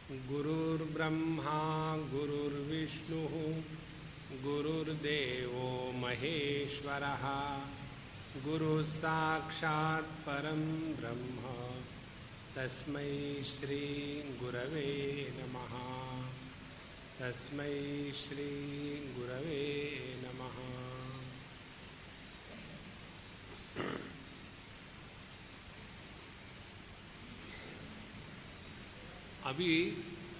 गुरुर्ब्रह्मा गुरुर्विष्णुः गुरुर्देवो महेश्वरः गुरुः साक्षात् परं ब्रह्म तस्मै श्री गुरवे नमः। तस्मै श्री गुरवे नमः। अभी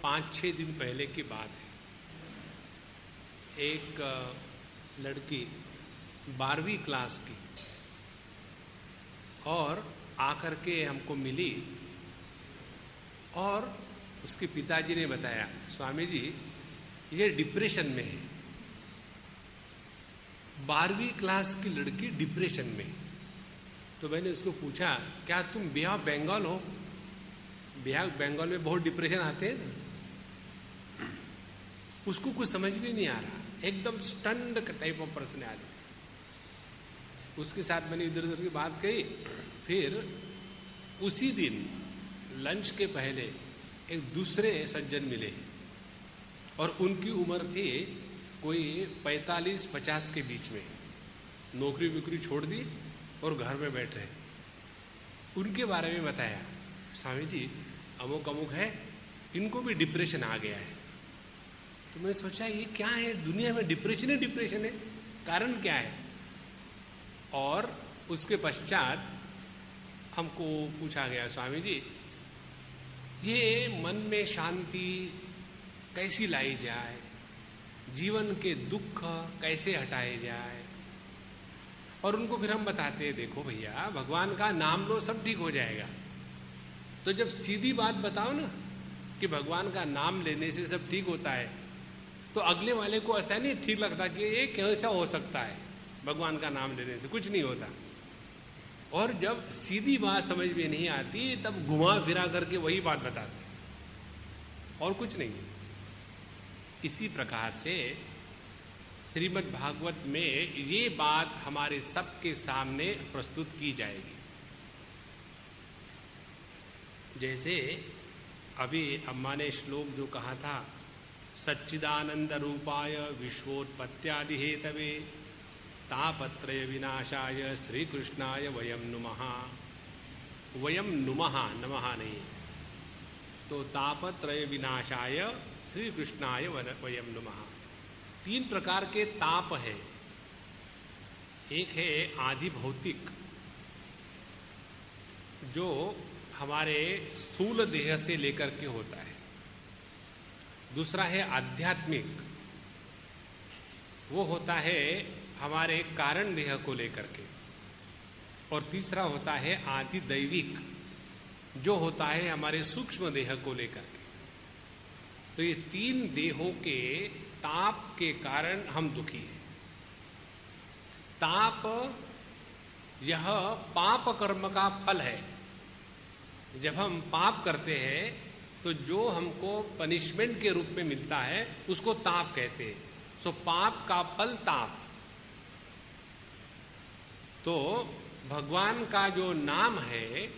5-6 दिन पहले की बात है। एक लड़की 12वीं क्लास की और आकर के हमको मिली और उसके पिताजी ने बताया, स्वामी जी ये डिप्रेशन में है। 12वीं क्लास की लड़की डिप्रेशन में। तो मैंने उसको पूछा, क्या तुम बे ऑफ बंगाल हो? बंगाल में बहुत डिप्रेशन आते हैं। उसको कुछ समझ भी नहीं आ रहा, एकदम स्टन्ड टाइप ऑफ पर्सनैलिटी। उसके साथ मैंने इधर उधर की बात कही। फिर उसी दिन लंच के पहले एक दूसरे सज्जन मिले और उनकी उम्र थी कोई 45-50 के बीच में। नौकरी वोकरी छोड़ दी और घर में बैठ रहे। उनके बारे में बताया, स्वामी जी अमुक अमुक है, इनको भी डिप्रेशन आ गया है। तो मैं सोचा ये क्या है, दुनिया में डिप्रेशन है, कारण क्या है? और उसके पश्चात हमको पूछा गया, स्वामी जी ये मन में शांति कैसी लाई जाए, जीवन के दुख कैसे हटाए जाए। और उनको फिर हम बताते हैं, देखो भैया भगवान का नाम लो सब ठीक हो जाएगा। तो जब सीधी बात बताओ ना कि भगवान का नाम लेने से सब ठीक होता है, तो अगले वाले को ऐसा नहीं ठीक लगता कि ये कैसा हो सकता है, भगवान का नाम लेने से कुछ नहीं होता। और जब सीधी बात समझ में नहीं आती तब घुमा फिरा करके वही बात बताते और कुछ नहीं। इसी प्रकार से श्रीमद् भागवत में ये बात हमारे सबके सामने प्रस्तुत की जाएगी। जैसे अभी अम्मा ने श्लोक जो कहा था, सच्चिदानंद रूपाय विश्वोत्पत्त्यादि हेतवे तापत्रय विनाशाय श्री कृष्णाय वयम नुमः। वयम नुमः, नमः नहीं, तो तापत्रय विनाशाय श्री कृष्णाय वयम नुमः। 3 प्रकार के ताप है। एक है आदि भौतिक, जो हमारे स्थूल देह से लेकर के होता है। दूसरा है आध्यात्मिक, वो होता है हमारे कारण देह को लेकर के। और तीसरा होता है आदि दैविक, जो होता है हमारे सूक्ष्म देह को लेकर के। तो ये 3 देहों के ताप के कारण हम दुखी हैं। ताप यह पाप कर्म का फल है। जब हम पाप करते हैं तो जो हमको पनिशमेंट के रूप में मिलता है उसको ताप कहते हैं। सो पाप का फल ताप। तो भगवान का जो नाम है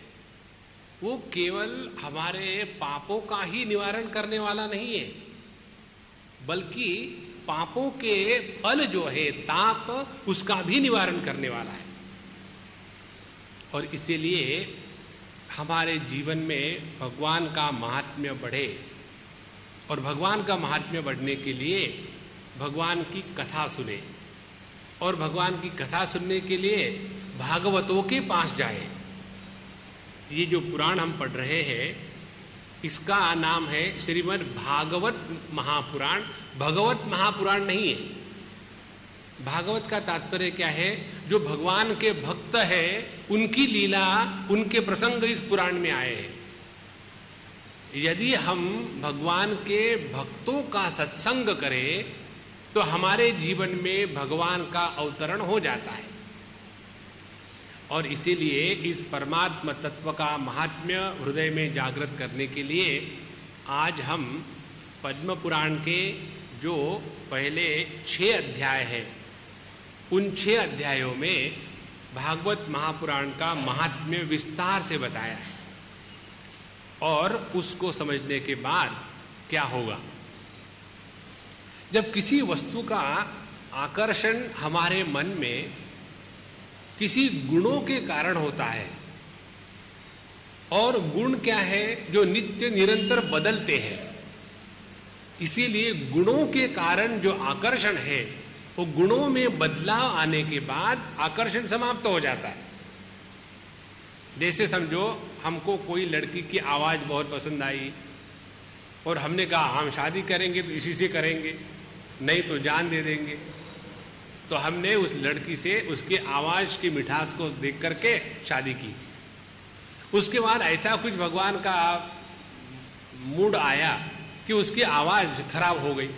वो केवल हमारे पापों का ही निवारण करने वाला नहीं है, बल्कि पापों के फल जो है ताप, उसका भी निवारण करने वाला है। और इसीलिए हमारे जीवन में भगवान का महात्म्य बढ़े, और भगवान का महात्म्य बढ़ने के लिए भगवान की कथा सुने, और भगवान की कथा सुनने के लिए भागवतों के पास जाए। ये जो पुराण हम पढ़ रहे हैं इसका नाम है श्रीमद् भागवत महापुराण। भगवत महापुराण नहीं है। भागवत का तात्पर्य क्या है? जो भगवान के भक्त है उनकी लीला, उनके प्रसंग इस पुराण में आए हैं। यदि हम भगवान के भक्तों का सत्संग करें तो हमारे जीवन में भगवान का अवतरण हो जाता है। और इसीलिए इस परमात्मा तत्व का महात्म्य हृदय में जागृत करने के लिए आज हम पद्म पुराण के जो पहले 6 अध्याय हैं, उन 6 अध्यायों में भागवत महापुराण का महात्म्य विस्तार से बताया है। और उसको समझने के बाद क्या होगा? जब किसी वस्तु का आकर्षण हमारे मन में किसी गुणों के कारण होता है, और गुण क्या है? जो नित्य निरंतर बदलते हैं, इसीलिए गुणों के कारण जो आकर्षण है वो गुणों में बदलाव आने के बाद आकर्षण समाप्त हो जाता है। जैसे समझो हमको कोई लड़की की आवाज बहुत पसंद आई और हमने कहा हम शादी करेंगे तो इसी से करेंगे, नहीं तो जान दे देंगे। तो हमने उस लड़की से उसकी आवाज की मिठास को देख करके शादी की। उसके बाद ऐसा कुछ भगवान का मूड आया कि उसकी आवाज खराब हो गई।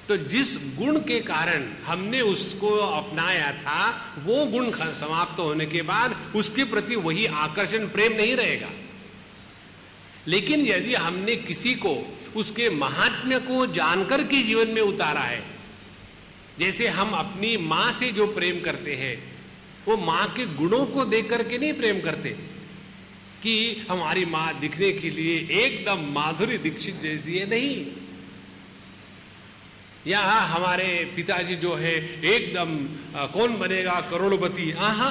तो जिस गुण के कारण हमने उसको अपनाया था वो गुण समाप्त होने के बाद उसके प्रति वही आकर्षण प्रेम नहीं रहेगा। लेकिन यदि हमने किसी को उसके महात्म्य को जानकर के जीवन में उतारा है, जैसे हम अपनी मां से जो प्रेम करते हैं वो मां के गुणों को देख करके नहीं प्रेम करते कि हमारी मां दिखने के लिए एकदम माधुरी दीक्षित जैसी है, नहीं, या हमारे पिताजी जो है एकदम कौन बनेगा करोड़पति, आहा।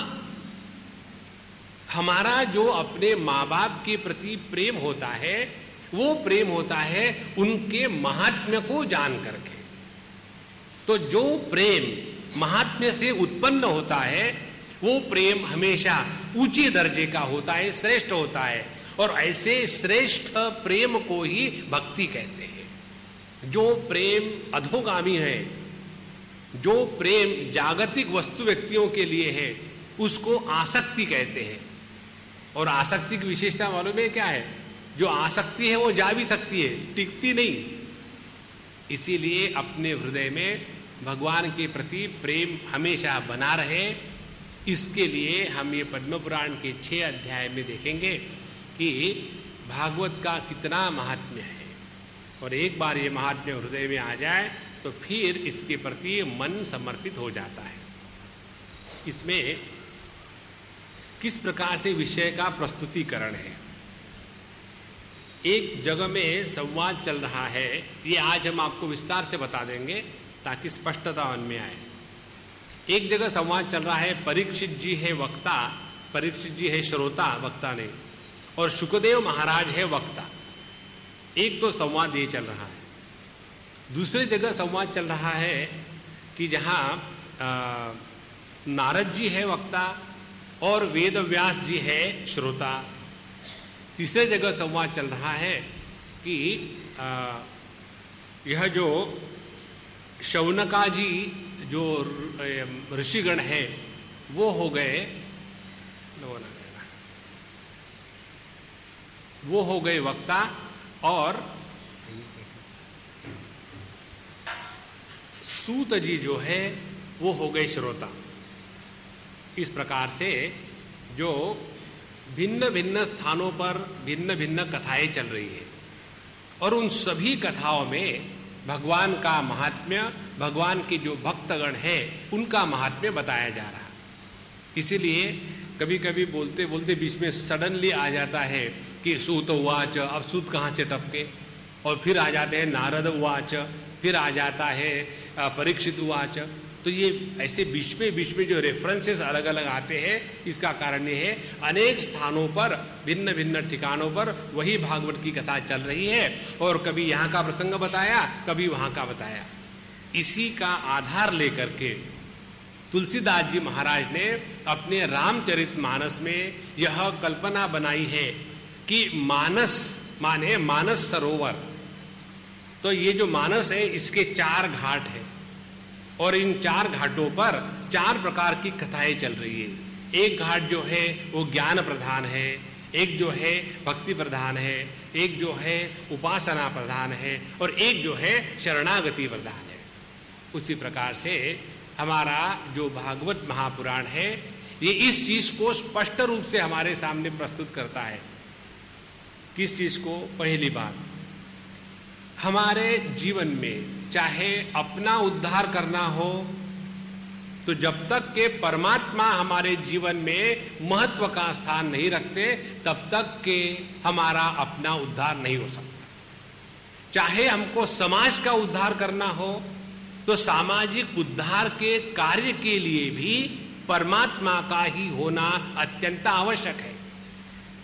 हमारा जो अपने मां बाप के प्रति प्रेम होता है वो प्रेम होता है उनके महात्म्य को जान करके। तो जो प्रेम महात्म्य से उत्पन्न होता है वो प्रेम हमेशा ऊंचे दर्जे का होता है, श्रेष्ठ होता है, और ऐसे श्रेष्ठ प्रेम को ही भक्ति कहते हैं। जो प्रेम अधोगामी है, जो प्रेम जागतिक वस्तु व्यक्तियों के लिए है, उसको आसक्ति कहते हैं। और आसक्ति की विशेषता मालूम है क्या है? जो आसक्ति है वो जा भी सकती है, टिकती नहीं। इसीलिए अपने हृदय में भगवान के प्रति प्रेम हमेशा बना रहे, इसके लिए हम ये पद्म पुराण के 6 अध्याय में देखेंगे कि भागवत का कितना महात्म्य है। और एक बार ये महात्म्य हृदय में आ जाए तो फिर इसके प्रति मन समर्पित हो जाता है। इसमें किस प्रकार से विषय का प्रस्तुतिकरण है। एक जगह में संवाद चल रहा है, ये आज हम आपको विस्तार से बता देंगे ताकि स्पष्टता मन में आए। एक जगह संवाद चल रहा है, परीक्षित जी है वक्ता, परीक्षित जी है श्रोता, वक्ता नहीं, और शुकदेव महाराज है वक्ता। एक तो संवाद ये चल रहा है। दूसरी जगह संवाद चल रहा है कि जहां नारद जी है वक्ता और वेद व्यास जी है श्रोता। तीसरे जगह संवाद चल रहा है कि यह जो शौनका जी जो ऋषिगण है वो हो गए, वो हो गए वक्ता और सूत जी जो है वो हो गए श्रोता। इस प्रकार से जो भिन्न भिन्न स्थानों पर भिन्न भिन्न कथाएं चल रही है और उन सभी कथाओं में भगवान का महात्म्य, भगवान के जो भक्तगण हैं उनका महात्म्य बताया जा रहा है। इसीलिए कभी कभी बोलते बोलते बीच में सडनली आ जाता है कि सूत उवाच, अब सूत कहां से टपके, और फिर आ जाते हैं नारद उवाच, फिर आ जाता है परीक्षित उवाच। तो ये ऐसे बीच में जो रेफरेंसेस अलग अलग आते हैं, इसका कारण ये है अनेक स्थानों पर भिन्न भिन्न ठिकानों पर वही भागवत की कथा चल रही है और कभी यहाँ का प्रसंग बताया, कभी वहां का बताया। इसी का आधार लेकर के तुलसीदास जी महाराज ने अपने रामचरितमानस में यह कल्पना बनाई है कि मानस माने मानस सरोवर। तो ये जो मानस है इसके 4 घाट हैं और इन 4 घाटों पर 4 प्रकार की कथाएं चल रही है। एक घाट जो है वो ज्ञान प्रधान है, एक जो है भक्ति प्रधान है, एक जो है उपासना प्रधान है और एक जो है शरणागति प्रधान है। उसी प्रकार से हमारा जो भागवत महापुराण है ये इस चीज को स्पष्ट रूप से हमारे सामने प्रस्तुत करता है। किस चीज को? पहली बात, हमारे जीवन में चाहे अपना उद्धार करना हो तो जब तक के परमात्मा हमारे जीवन में महत्व का स्थान नहीं रखते तब तक के हमारा अपना उद्धार नहीं हो सकता। चाहे हमको समाज का उद्धार करना हो तो सामाजिक उद्धार के कार्य के लिए भी परमात्मा का ही होना अत्यंत आवश्यक है।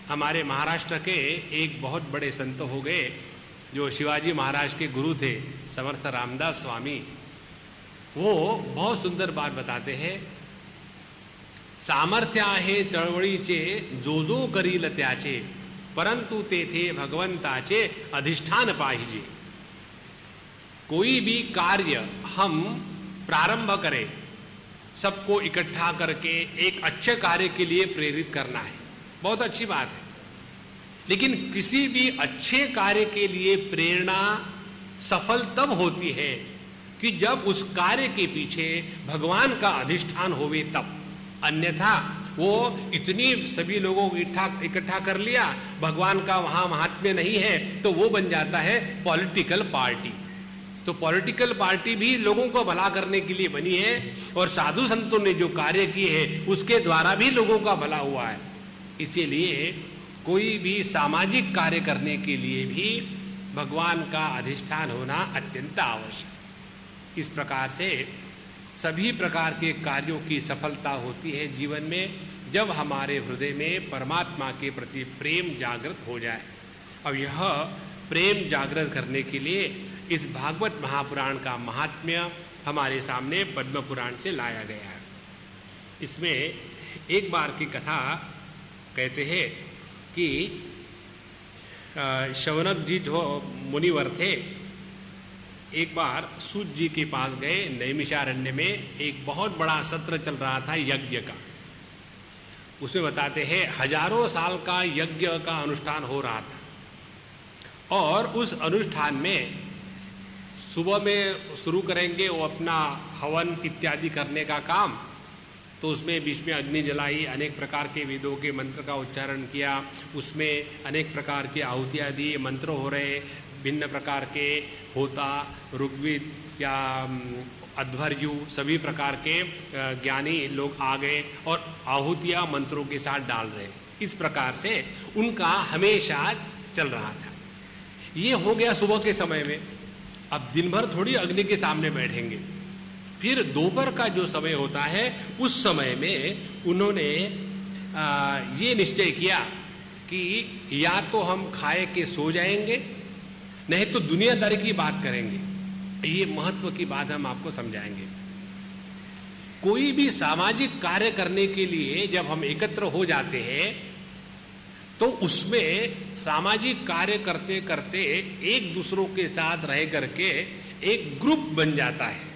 हमारे महाराष्ट्र के एक बहुत बड़े संत हो गए जो शिवाजी महाराज के गुरु थे, समर्थ रामदास स्वामी। वो बहुत सुंदर बात बताते हैं, सामर्थ्य आहे चळवळीचे जो जो करील त्याचे, परंतु तेथे भगवंताचे अधिष्ठान पाहिजे। कोई भी कार्य हम प्रारंभ करें, सबको इकट्ठा करके एक अच्छे कार्य के लिए प्रेरित करना है, बहुत अच्छी बात है। लेकिन किसी भी अच्छे कार्य के लिए प्रेरणा सफल तब होती है कि जब उस कार्य के पीछे भगवान का अधिष्ठान होवे तब। अन्यथा वो इतनी सभी लोगों को इकट्ठा कर लिया, भगवान का वहां महात्म्य नहीं है, तो वो बन जाता है पॉलिटिकल पार्टी। तो पॉलिटिकल पार्टी भी लोगों को भला करने के लिए बनी है, और साधु संतों ने जो कार्य किए हैं उसके द्वारा भी लोगों का भला हुआ है। इसीलिए कोई भी सामाजिक कार्य करने के लिए भी भगवान का अधिष्ठान होना अत्यंत आवश्यक। इस प्रकार से सभी प्रकार के कार्यों की सफलता होती है जीवन में जब हमारे हृदय में परमात्मा के प्रति प्रेम जागृत हो जाए। अब यह प्रेम जागृत करने के लिए इस भागवत महापुराण का महात्म्य हमारे सामने पद्म पुराण से लाया गया है। इसमें एक बार की कथा कहते हैं कि शौनक जी जो मुनिवर थे, एक बार सूत जी के पास गए। नैमिषारण्य में एक बहुत बड़ा सत्र चल रहा था यज्ञ का। उसमें बताते हैं हजारों साल का यज्ञ का अनुष्ठान हो रहा था, और उस अनुष्ठान में सुबह में शुरू करेंगे वो अपना हवन इत्यादि करने का काम, तो उसमें बीच में अग्नि जलाई, अनेक प्रकार के वेदों के मंत्र का उच्चारण किया, उसमें अनेक प्रकार की आहुतियां दी, मंत्र हो रहे, भिन्न प्रकार के होता, ऋग्वेद या अध्वर्यु सभी प्रकार के ज्ञानी लोग आ गए और आहुतियां मंत्रों के साथ डाल रहे। इस प्रकार से उनका हमेशा चल रहा था। ये हो गया सुबह के समय में। अब दिन भर थोड़ी अग्नि के सामने बैठेंगे। फिर दोपहर का जो समय होता है उस समय में उन्होंने ये निश्चय किया कि या तो हम खाए के सो जाएंगे, नहीं तो दुनियादारी की बात करेंगे। ये महत्व की बात हम आपको समझाएंगे। कोई भी सामाजिक कार्य करने के लिए जब हम एकत्र हो जाते हैं तो उसमें सामाजिक कार्य करते करते एक दूसरों के साथ रह करके एक ग्रुप बन जाता है,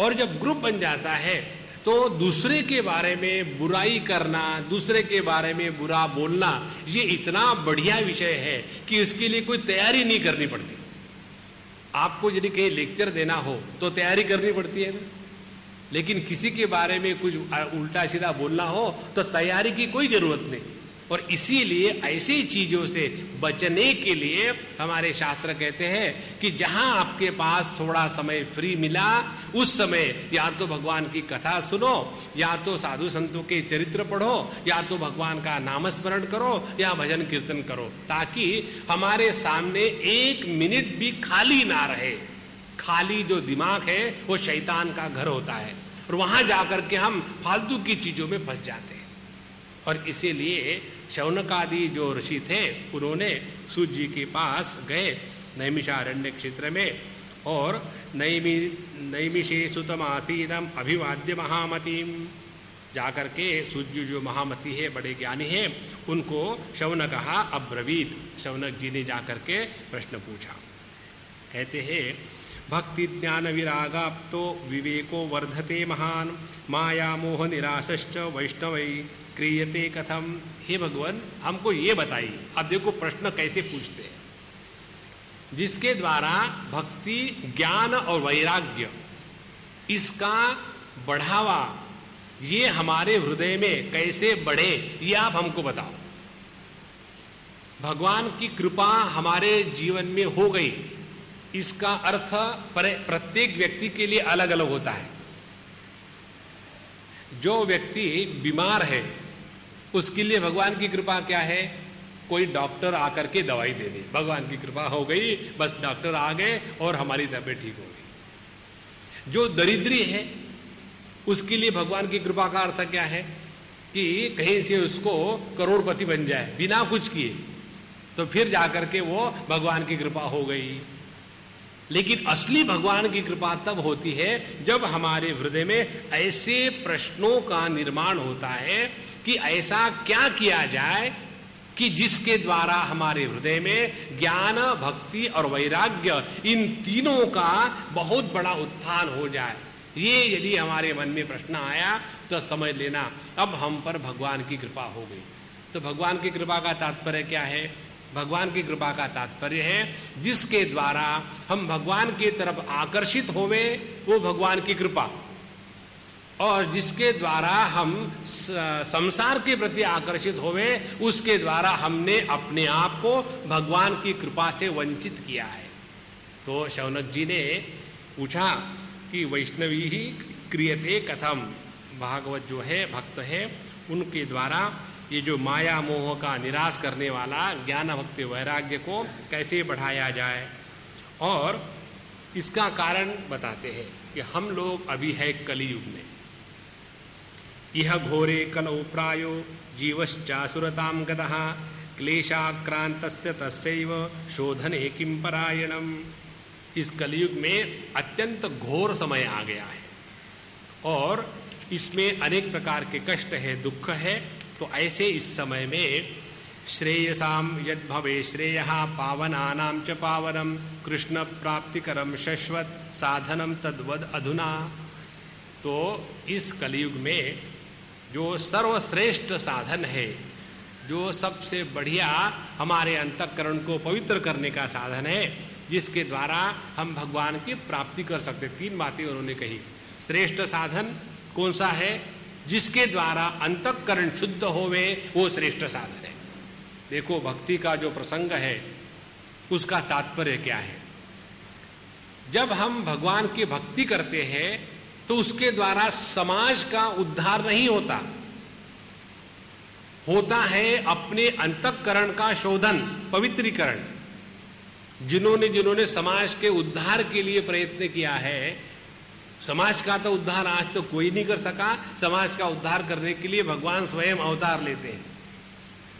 और जब ग्रुप बन जाता है तो दूसरे के बारे में बुराई करना, दूसरे के बारे में बुरा बोलना, ये इतना बढ़िया विषय है कि इसके लिए कोई तैयारी नहीं करनी पड़ती। आपको यदि कहीं लेक्चर देना हो तो तैयारी करनी पड़ती है ना, लेकिन किसी के बारे में कुछ उल्टा सीधा बोलना हो तो तैयारी की कोई जरूरत नहीं। और इसीलिए ऐसी चीजों से बचने के लिए हमारे शास्त्र कहते हैं कि जहां आपके पास थोड़ा समय फ्री मिला उस समय या तो भगवान की कथा सुनो, या तो साधु संतों के चरित्र पढ़ो, या तो भगवान का नामस्मरण करो, या भजन कीर्तन करो, ताकि हमारे सामने एक मिनट भी खाली ना रहे। खाली जो दिमाग है वो शैतान का घर होता है, और वहां जाकर के हम फालतू की चीजों में फंस जाते हैं। और इसीलिए शौनक आदि जो ऋषि थे उन्होंने सूत जी के पास गए नैमिषारण्य क्षेत्र में, और नैमिषे सुतमासीनम अभिवाद्य महामतिम, जाकर के सूत जी जो महामती है, बड़े ज्ञानी है, उनको शौनक अब्रवीत, शौनक जी ने जाकर के प्रश्न पूछा। कहते हैं भक्ति ज्ञान विरागाप्तो विवेको वर्धते महान, माया मोह निराशश्च वैष्णवै क्रियते कथम। हे भगवान, हमको ये बताइए। अब देखो प्रश्न कैसे पूछते हैं। जिसके द्वारा भक्ति, ज्ञान और वैराग्य इसका बढ़ावा ये हमारे हृदय में कैसे बढ़े, ये आप हमको बताओ। भगवान की कृपा हमारे जीवन में हो गई, इसका अर्थ प्रत्येक व्यक्ति के लिए अलग अलग होता है। जो व्यक्ति बीमार है उसके लिए भगवान की कृपा क्या है? कोई डॉक्टर आकर के दवाई दे दी, भगवान की कृपा हो गई, बस डॉक्टर आ गए और हमारी तबीयत ठीक हो गई। जो दरिद्री है उसके लिए भगवान की कृपा का अर्थ क्या है कि कहीं से उसको करोड़पति बन जाए बिना कुछ किए, तो फिर जाकर के वो भगवान की कृपा हो गई। लेकिन असली भगवान की कृपा तब होती है जब हमारे हृदय में ऐसे प्रश्नों का निर्माण होता है कि ऐसा क्या किया जाए कि जिसके द्वारा हमारे हृदय में ज्ञान, भक्ति और वैराग्य इन तीनों का बहुत बड़ा उत्थान हो जाए। ये यदि हमारे मन में प्रश्न आया तो समझ लेना अब हम पर भगवान की कृपा हो गई। तो भगवान की कृपा का तात्पर्य क्या है? भगवान की कृपा का तात्पर्य है जिसके द्वारा हम भगवान की तरफ आकर्षित होवे, वो भगवान की कृपा, और जिसके द्वारा हम संसार के प्रति आकर्षित होवे, उसके द्वारा हमने अपने आप को भगवान की कृपा से वंचित किया है। तो शौनक जी ने पूछा कि वैष्णवी ही क्रियते कथम, भागवत जो है भक्त है उनके द्वारा ये जो माया मोह का निराश करने वाला ज्ञान भक्ति वैराग्य को कैसे बढ़ाया जाए। और इसका कारण बताते हैं कि हम लोग अभी है कलियुग में। इह घोरे कलौ प्रायो जीवश्चासुरतां गतः क्लेशाक्रांतस्य तस्यैव शोधने किं परायणम्। इस कलियुग में अत्यंत घोर समय आ गया है और इसमें अनेक प्रकार के कष्ट है, दुख है। तो ऐसे इस समय में श्रेयसाम यद भवे श्रेयः पावनानां च पावनम कृष्ण प्राप्तिकरम शश्वत साधनम तद्वद अधुना। तो इस कलियुग में जो सर्वश्रेष्ठ साधन है, जो सबसे बढ़िया हमारे अंतःकरण को पवित्र करने का साधन है, जिसके द्वारा हम भगवान की प्राप्ति कर सकते, तीन बातें उन्होंने कही। श्रेष्ठ साधन कौन सा है? जिसके द्वारा अंतःकरण शुद्ध होवे, वो श्रेष्ठ साधन है। देखो भक्ति का जो प्रसंग है उसका तात्पर्य क्या है? जब हम भगवान की भक्ति करते हैं तो उसके द्वारा समाज का उद्धार नहीं होता, होता है अपने अंतःकरण का शोधन, पवित्रीकरण। जिन्होंने समाज के उद्धार के लिए प्रयत्न किया है, समाज का तो उद्धार आज तो कोई नहीं कर सका। समाज का उद्धार करने के लिए भगवान स्वयं अवतार लेते हैं।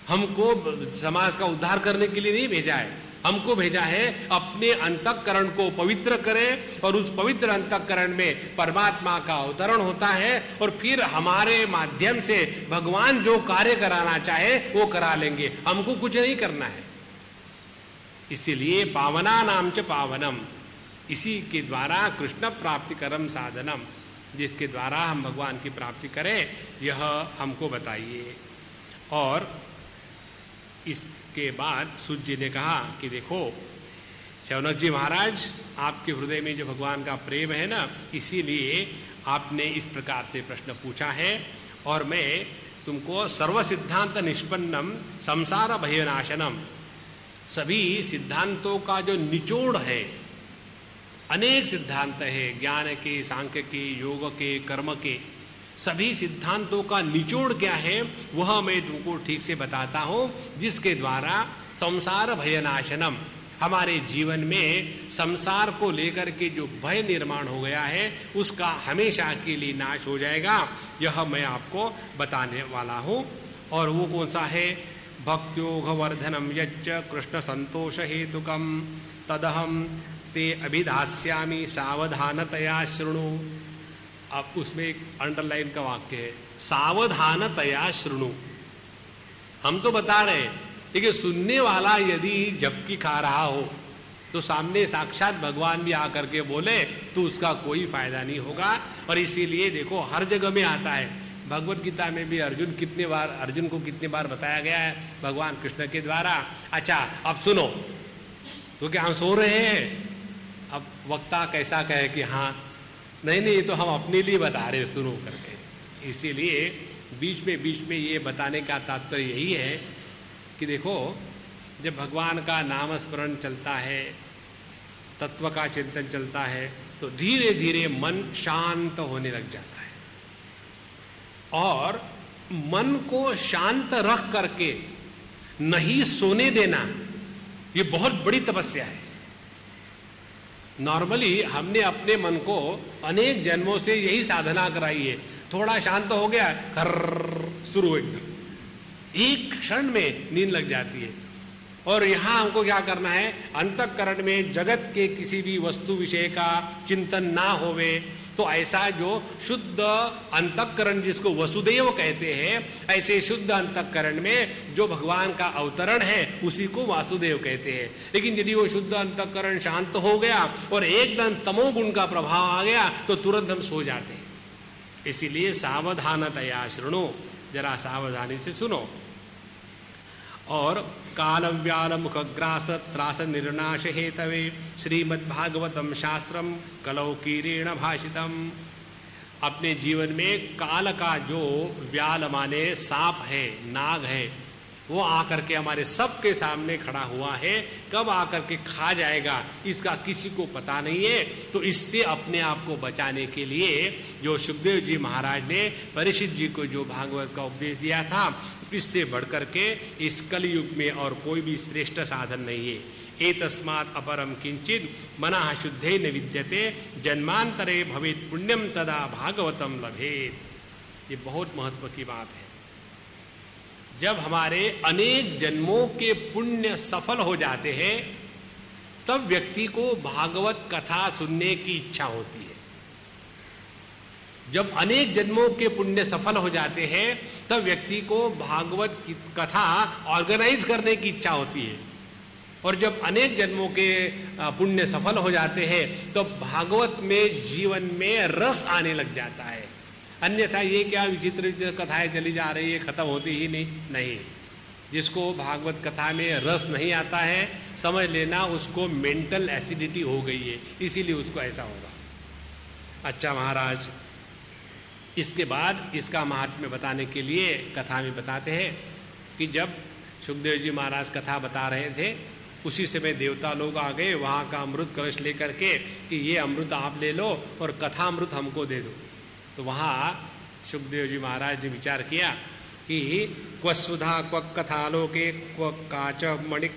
हमको समाज का उद्धार करने के लिए नहीं भेजा है, हमको भेजा है अपने अंतःकरण को पवित्र करें, और उस पवित्र अंतःकरण में परमात्मा का अवतरण होता है और फिर हमारे माध्यम से भगवान जो कार्य कराना चाहे वो करा लेंगे, हमको कुछ नहीं करना है। इसीलिए पावना नाम च पावनम, इसी के द्वारा कृष्ण प्राप्ति करम साधनम, जिसके द्वारा हम भगवान की प्राप्ति करें, यह हमको बताइए। और इसके बाद सूत जी ने कहा कि देखो शौनक जी महाराज, आपके हृदय में जो भगवान का प्रेम है ना, इसीलिए आपने इस प्रकार से प्रश्न पूछा है, और मैं तुमको सर्व सिद्धांत निष्पन्नम संसार भयनाशनम, सभी सिद्धांतों का जो निचोड़ है, अनेक सिद्धांत है, ज्ञान के, सांख्य के, योग के, कर्म के, सभी सिद्धांतों का निचोड़ क्या है वह मैं तुमको ठीक से बताता हूं, जिसके द्वारा संसार भयनाशनम, हमारे जीवन में संसार को लेकर के जो भय निर्माण हो गया है उसका हमेशा के लिए नाश हो जाएगा। यह मैं आपको बताने वाला हूं। और वो कौन सा है? भक्त्योग वर्धनम यच्च कृष्ण संतोष हेतुकम तदहम ते अभिधास्यामि सावधानतया शृणु। अब उसमें एक अंडरलाइन का वाक्य है, सावधानतया शृणु। हम तो बता रहे हैं, लेकिन सुनने वाला यदि झपकी खा रहा हो तो सामने साक्षात भगवान भी आकर के बोले तो उसका कोई फायदा नहीं होगा। और इसीलिए देखो हर जगह में आता है, भगवत गीता में भी अर्जुन को कितने बार बताया गया है भगवान कृष्ण के द्वारा, अच्छा अब सुनो। तो क्या हम सो रहे हैं? अब वक्ता कैसा कहे कि हाँ नहीं ये तो हम अपने लिए बता रहे सुनो करके। इसीलिए बीच में ये बताने का तात्पर्य यही है कि देखो जब भगवान का नाम स्मरण चलता है, तत्व का चिंतन चलता है, तो धीरे धीरे मन शांत होने लग जाता है। और मन को शांत रख करके नहीं सोने देना, ये बहुत बड़ी तपस्या है। नॉर्मली हमने अपने मन को अनेक जन्मों से यही साधना कराई है, थोड़ा शांत हो गया शुरू एकदम एक क्षण में नींद लग जाती है। और यहां हमको क्या करना है, अंतःकरण में जगत के किसी भी वस्तु विषय का चिंतन ना होवे, तो ऐसा जो शुद्ध अंतःकरण जिसको वसुदेव कहते हैं, ऐसे शुद्ध अंतःकरण में जो भगवान का अवतरण है उसी को वासुदेव कहते हैं। लेकिन यदि वो शुद्ध अंतःकरण शांत हो गया और एकदम तमोगुण का प्रभाव आ गया तो तुरंत हम सो जाते हैं। इसीलिए सावधानतया शृणु, जरा सावधानी से सुनो। और काल व्याल मुखग्रास त्रास निर्नाश हेतवे श्रीमद्भागवतम शास्त्रम कलौ कीरेण भाषितम। अपने जीवन में काल का जो व्याल माने सांप है, नाग है, वो आकर के हमारे सबके सामने खड़ा हुआ है, कब आकर के खा जाएगा इसका किसी को पता नहीं है। तो इससे अपने आप को बचाने के लिए जो सुखदेव जी महाराज ने परीक्षित जी को जो भागवत का उपदेश दिया था, इससे बढ़कर के इस कलयुग में और कोई भी श्रेष्ठ साधन नहीं है। एतस्मात् अपरम किंचित मनः शुद्धे न विद्यते जन्मांतरे भवेत् पुण्यम तदा भागवतम लभेत। ये बहुत महत्व की बात है। जब हमारे अनेक जन्मों के पुण्य सफल हो जाते हैं तब व्यक्ति को भागवत कथा सुनने की इच्छा होती है। जब अनेक जन्मों के पुण्य सफल हो जाते हैं तब व्यक्ति को भागवत की कथा ऑर्गेनाइज करने की इच्छा होती है। और जब अनेक जन्मों के पुण्य सफल हो जाते हैं तब भागवत में जीवन में रस आने लग जाता है। अन्यथा ये क्या विचित्र विचित्र कथाएं चली जा रही है, खत्म होती ही नहीं। जिसको भागवत कथा में रस नहीं आता है समझ लेना उसको मेंटल एसिडिटी हो गई है, इसीलिए उसको ऐसा होगा। अच्छा महाराज, इसके बाद इसका महात्म्य बताने के लिए कथा में बताते हैं कि जब सुखदेव जी महाराज कथा बता रहे थे उसी समय देवता लोग आ गए वहां का अमृत कलश लेकर के कि ये अमृत आप ले लो और कथा अमृत हमको दे दो। तो वहां सुखदेव जी महाराज ने विचार किया कि क्व सुधा क्व कथालोके क्व काच मणिक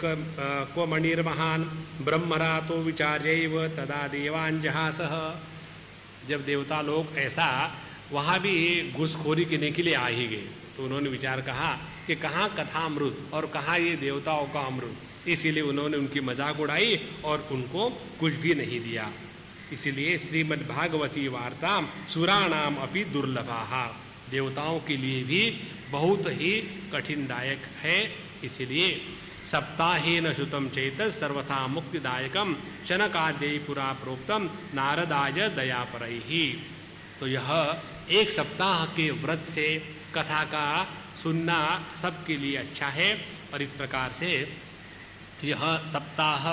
क्व मणिर्महान ब्रह्मरा तो विचार्यैव तदा देवांजहासः। जब देवता लोग ऐसा वहां भी घुसखोरी करने के लिए आ ही गए तो उन्होंने विचार कहा कि कहाँ कथा अमृत और कहाँ ये देवताओं का अमृत। इसीलिए उन्होंने उनकी मजाक उड़ाई और उनको कुछ भी नहीं दिया। इसीलिए श्रीमद् भागवती वार्ता सुराणाम अपि दुर्लभा, देवताओं के लिए भी बहुत ही कठिनदायक है। इसीलिए सप्ताहेन श्रुतम चेत सर्वथा मुक्तिदायकम शनकाद्यै पुरा प्रोक्तम नारदाय दयापरैहि। तो यह एक सप्ताह के व्रत से कथा का सुनना सबके लिए अच्छा है। और इस प्रकार से यह सप्ताह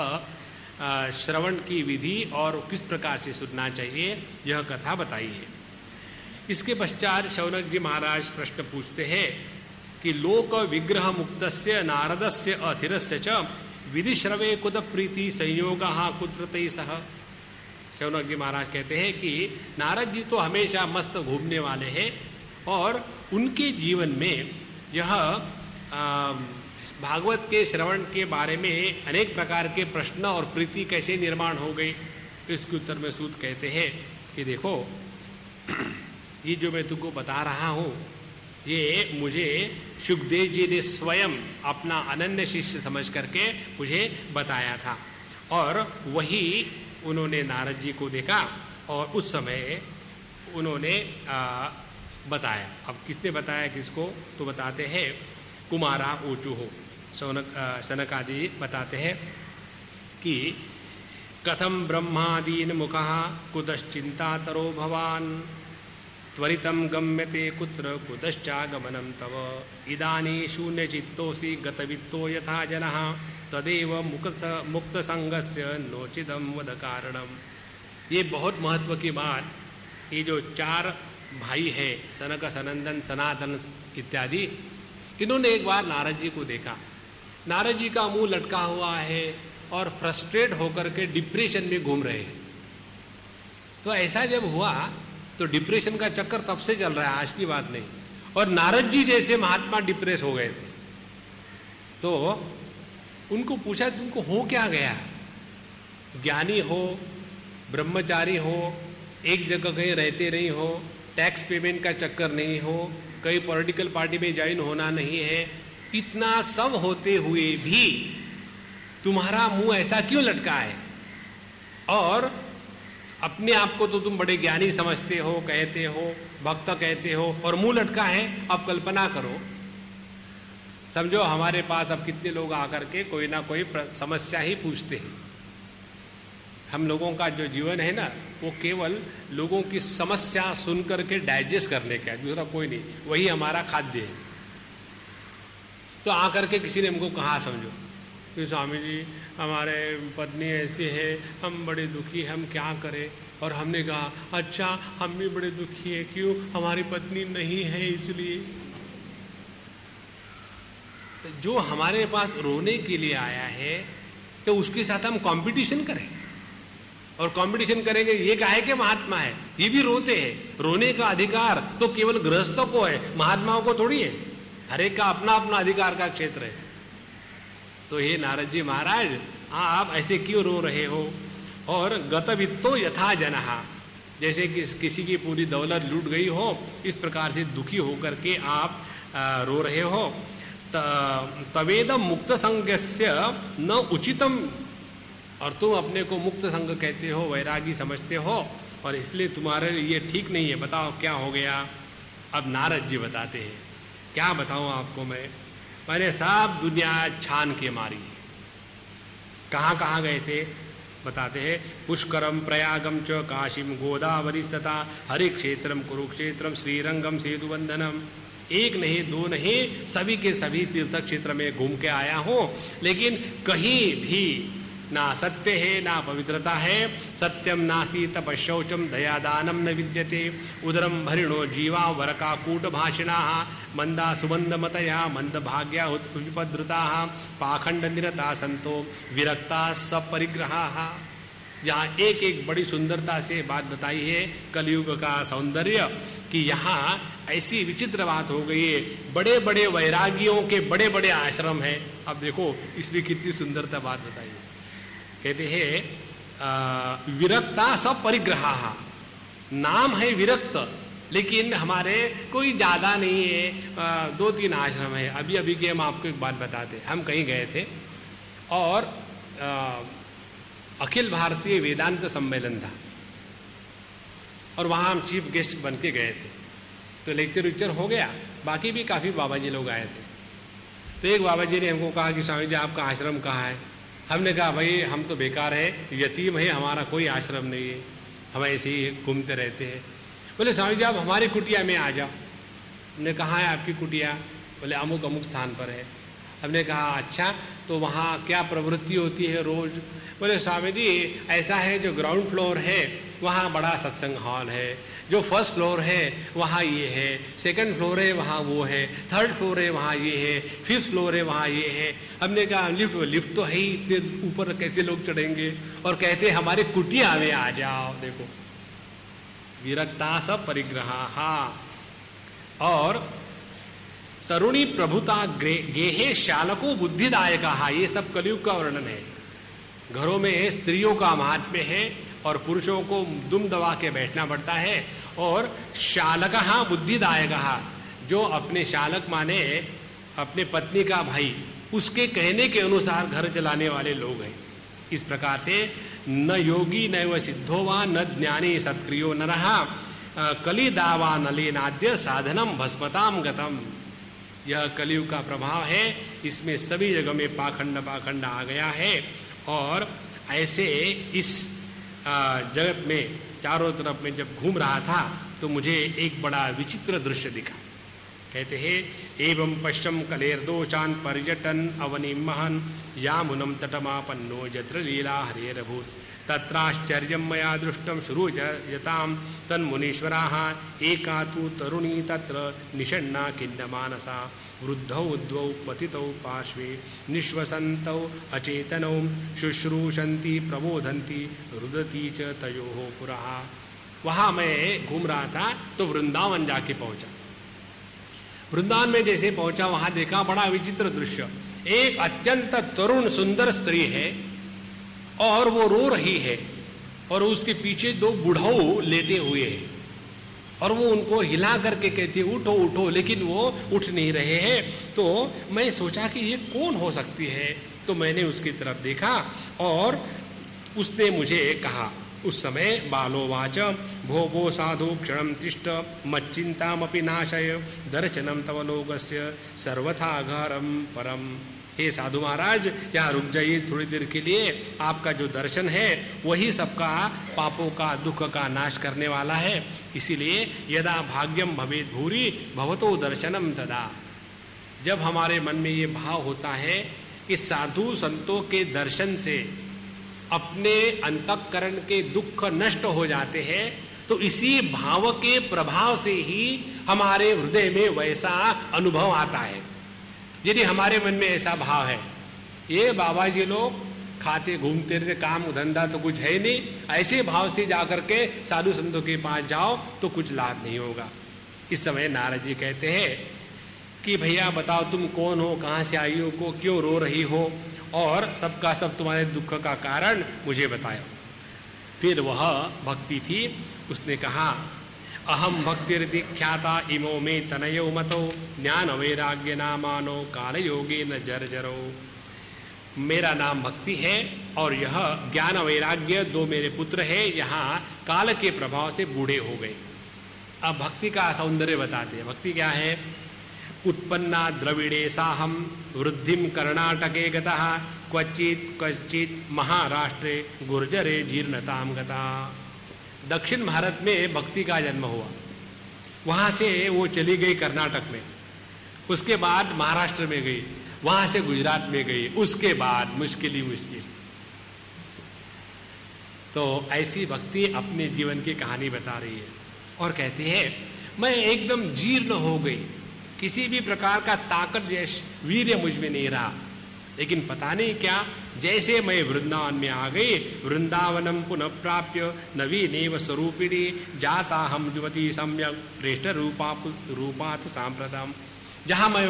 श्रवण की विधि और किस प्रकार से सुनना चाहिए यह कथा बताई है। इसके पश्चात शौनक जी महाराज प्रश्न पूछते हैं कि लोक विग्रह मुक्तस्य नारदस्य अथिरस्य च विधि श्रवे कुत प्रीति संयोग कुत्रते सह। शौनक जी महाराज कहते हैं कि नारद जी तो हमेशा मस्त घूमने वाले हैं और उनके जीवन में यह भागवत के श्रवण के बारे में अनेक प्रकार के प्रश्न और प्रीति कैसे निर्माण हो गई। इसके उत्तर में सूत कहते हैं कि देखो ये जो मैं तुमको बता रहा हूं ये मुझे सुखदेव जी ने स्वयं अपना अनन्य शिष्य समझ करके मुझे बताया था और वही उन्होंने नारद जी को देखा और उस समय उन्होंने बताया। अब किसने बताया किसको, तो बताते हैं कुमारा ऊंचू हो। सनक आदि बताते हैं कि कथम ब्रह्मादीन मुखः कुतश्चिंतातरो भवान त्वरितम गम्यते कुत्र कुतश्चागमनम तव इदानी शून्य चित्तोसी गतवित्तो यथा जनः तदेव मुक्त संगस्य नोचिदम वद कारणम। ये बहुत महत्व की बात। ये जो चार भाई है सनक सनंदन सनातन इत्यादि, इन्होंने एक बार नारद जी को देखा। नारद जी का मुंह लटका हुआ है और फ्रस्ट्रेट होकर के डिप्रेशन में घूम रहे हैं। तो ऐसा जब हुआ तो डिप्रेशन का चक्कर तब से चल रहा है, आज की बात नहीं। और नारद जी जैसे महात्मा डिप्रेस हो गए थे। तो उनको पूछा तुमको हो क्या गया, ज्ञानी हो, ब्रह्मचारी हो, एक जगह कहीं रहते नहीं हो, टैक्स पेमेंट का चक्कर नहीं हो, कहीं पॉलिटिकल पार्टी में ज्वाइन होना नहीं है, इतना सब होते हुए भी तुम्हारा मुंह ऐसा क्यों लटका है? और अपने आप को तो तुम बड़े ज्ञानी समझते हो, कहते हो, भक्त कहते हो, और मुंह लटका है। अब कल्पना करो, समझो हमारे पास अब कितने लोग आकर के कोई ना कोई समस्या ही पूछते हैं। हम लोगों का जो जीवन है ना, वो केवल लोगों की समस्या सुनकर के डाइजेस्ट करने का है, दूसरा कोई नहीं, वही हमारा खाद्य है। तो आकर के किसी ने हमको कहा, समझो कि स्वामी जी हमारे पत्नी ऐसी है, हम बड़े दुखी, हम क्या करें? और हमने कहा अच्छा हम भी बड़े दुखी है, क्यों? हमारी पत्नी नहीं है इसलिए। जो हमारे पास रोने के लिए आया है तो उसके साथ हम कंपटीशन करें, और कंपटीशन करेंगे ये काहे के महात्मा है, ये भी रोते हैं। रोने का अधिकार तो केवल गृहस्थों को है, महात्माओं को थोड़ी है। हर एक का अपना अपना अधिकार का क्षेत्र है। तो हे नारद जी महाराज, आप ऐसे क्यों रो रहे हो? और गतवित्तो यथा जनहा, जैसे कि किसी की पूरी दौलत लूट गई हो, इस प्रकार से दुखी होकर के आप रो रहे हो। तवेदम मुक्त संगस्य न उचितम, और तुम अपने को मुक्त संग कहते हो, वैरागी समझते हो, और इसलिए तुम्हारे लिए ठीक नहीं है। बताओ क्या हो गया? अब नारद जी बताते हैं। क्या बताऊं आपको मैंने सब दुनिया छान के मारी। कहां कहां गए थे बताते हैं। पुष्करम प्रयागम च काशीम गोदावरी तथा हरिक्षेत्रम कुरुक्षेत्रम श्रीरंगम सेतुबंधनम। एक नहीं दो नहीं, सभी के सभी तीर्थ क्षेत्र में घूम के आया हूं, लेकिन कहीं भी ना सत्य है ना पवित्रता है। सत्यम नास्ति तपशौचम दयादानम न विद्यते। उदरम भरिणो जीवा वरका कूट भाषिणा मंदा सुबंध मतया मंद भाग्या उपद्रुता पाखंड निरता संतो विरक्ता सपरिग्रहा। यहाँ एक एक बड़ी सुंदरता से बात बताई है कलयुग का सौंदर्य, कि यहाँ ऐसी विचित्र बात हो गई है। बड़े बड़े वैरागियों के बड़े बड़े आश्रम हैं। अब देखो इसमें कितनी सुंदरता बात बताई है। कहते हैं विरक्ता सब परिग्रहा, नाम है विरक्त, लेकिन हमारे कोई ज्यादा नहीं है, 2-3 आश्रम है। अभी अभी के हम आपको एक बात बताते हैं। हम कहीं गए थे और अखिल भारतीय वेदांत सम्मेलन था, और वहां हम चीफ गेस्ट बन के गए थे। तो लेक्चर वेक्चर हो गया, बाकी भी काफी बाबा जी लोग आए थे। तो एक बाबा जी ने हमको कहा कि स्वामी जी आपका आश्रम कहाँ है? हमने कहा भाई हम तो बेकार है, यतीम है, हमारा कोई आश्रम नहीं है, हम ऐसे ही घूमते रहते हैं। बोले स्वामी जी आप हमारी कुटिया में आ जाओ। हमने कहा है आपकी कुटिया? बोले अमुक अमुक स्थान पर है। हमने कहा अच्छा, तो वहाँ क्या प्रवृत्ति होती है रोज? बोले स्वामी जी ऐसा है, जो ग्राउंड फ्लोर है वहाँ बड़ा सत्संग हॉल है, जो फर्स्ट फ्लोर है वहाँ ये है, सेकंड फ्लोर है वहाँ वो है, थर्ड फ्लोर है वहाँ ये है, फिफ्थ फ्लोर है वहाँ ये है। हमने कहा लिफ्ट तो है ही, इतने ऊपर कैसे लोग चढ़ेंगे? और कहते हमारे कुटिया में आ जाओ। देखो विरक्ता सब परिग्रहा। और तरुणी प्रभुता गेहे शालको बुद्धिदायक, ये सब कलयुग का वर्णन है। घरों में स्त्रियों का महात्म्य है और पुरुषों को दुम दबा के बैठना पड़ता है। और शालक बुद्धिदायक, जो अपने शालक माने अपने पत्नी का भाई, उसके कहने के अनुसार घर चलाने वाले लोग हैं। इस प्रकार से न योगी न व सिद्धो वा न ज्ञानी सत्क्रियो न रहा कली दावा नलीनाद्य साधनम भस्मताम गतम। यह कलयुग का प्रभाव है, इसमें सभी जगह में पाखंड आ गया है। और ऐसे इस जगत में चारों तरफ में जब घूम रहा था तो मुझे एक बड़ा विचित्र दृश्य दिखा। कहते हैं एवं पश्चिम कलेर्दोषान पर्यटन अवनी महन यामुनम तटमापन्नो जत्र लीला हरेरभूत तत्राश्चर्यम मया दृष्टम शुरू यताम तन्मुनीश्वराः एका तु तरुणी तत्र निषण्णा खिन्नमानसा वृद्धौ द्वौ पतितौ पार्श्वे निश्वसन्तौ अचेतनौ शुश्रूषन्ति प्रबोधन्ति रुदती च तयोः पुरः। वहां मैं घूम रहा था तो वृंदावन जाके पहुंचा। वृंदावन में जैसे पहुंचा वहां देखा बड़ा विचित्र दृश्य। एक अत्यंत तरुण सुंदर स्त्री है और वो रो रही है और उसके पीछे दो बुढ़ऊ लेटे हुए हैं और वो उनको हिला करके कहती है उठो उठो, लेकिन वो उठ नहीं रहे हैं। तो मैं सोचा कि ये कौन हो सकती है, तो मैंने उसकी तरफ देखा और उसने मुझे कहा, उस समय बालोवाच भो भो साधु क्षणम तिष्ठ मच्चिंतामपि नाशय दर्शनम तव लोकस्य सर्वथा घरम परम। हे साधु महाराज, यहाँ रुक जाइए थोड़ी देर के लिए, आपका जो दर्शन है वही सबका पापों का दुख का नाश करने वाला है। इसीलिए यदा भाग्यम भवेद भूरि भवतो दर्शनम तदा, जब हमारे मन में ये भाव होता है कि साधु संतों के दर्शन से अपने अंतःकरण के दुख नष्ट हो जाते हैं, तो इसी भाव के प्रभाव से ही हमारे हृदय में वैसा अनुभव आता है। यदि हमारे मन में ऐसा भाव है, ये बाबा जी लोग खाते घूमते रहते, काम धंधा तो कुछ है नहीं, ऐसे भाव से जाकर के साधु संतों के पास जाओ तो कुछ लाभ नहीं होगा। इस समय नारद जी कहते हैं कि भैया बताओ तुम कौन हो, कहां से आई हो, को क्यों रो रही हो, और सबका सब तुम्हारे दुख का कारण मुझे बताओ। फिर वह भक्ति थी, उसने कहा अहम भक्तिर्दीख्याता इमो में तनयो मतो ज्ञान वैराग्य नामानो काल योगे न जर्जरो। मेरा नाम भक्ति है और यह ज्ञान वैराग्य दो मेरे पुत्र है, यहाँ काल के प्रभाव से बूढ़े हो गए। अब भक्ति का सौंदर्य बताते हैं। भक्ति क्या है? उत्पन्ना द्रविड़े साहम वृद्धिम कर्णाटके गतः क्वचित क्वचित महाराष्ट्रे गुर्जरे जीर्णताम गता। दक्षिण भारत में भक्ति का जन्म हुआ, वहां से वो चली गई कर्नाटक में, उसके बाद महाराष्ट्र में गई, वहां से गुजरात में गई, उसके बाद मुश्किल ही मुश्किल। तो ऐसी भक्ति अपने जीवन की कहानी बता रही है और कहती है मैं एकदम जीर्ण हो गई, किसी भी प्रकार का ताकत जैसे वीर्य मुझ में नहीं रहा, लेकिन पता नहीं क्या जैसे मैं वृंदावन में आ गई, वृंदावनम पुनः प्राप्य नवीनेव स्वरूपिणी जाता हम युवती सम्यक प्रेष्ठ रूपात सांप्रतम। जहां मैं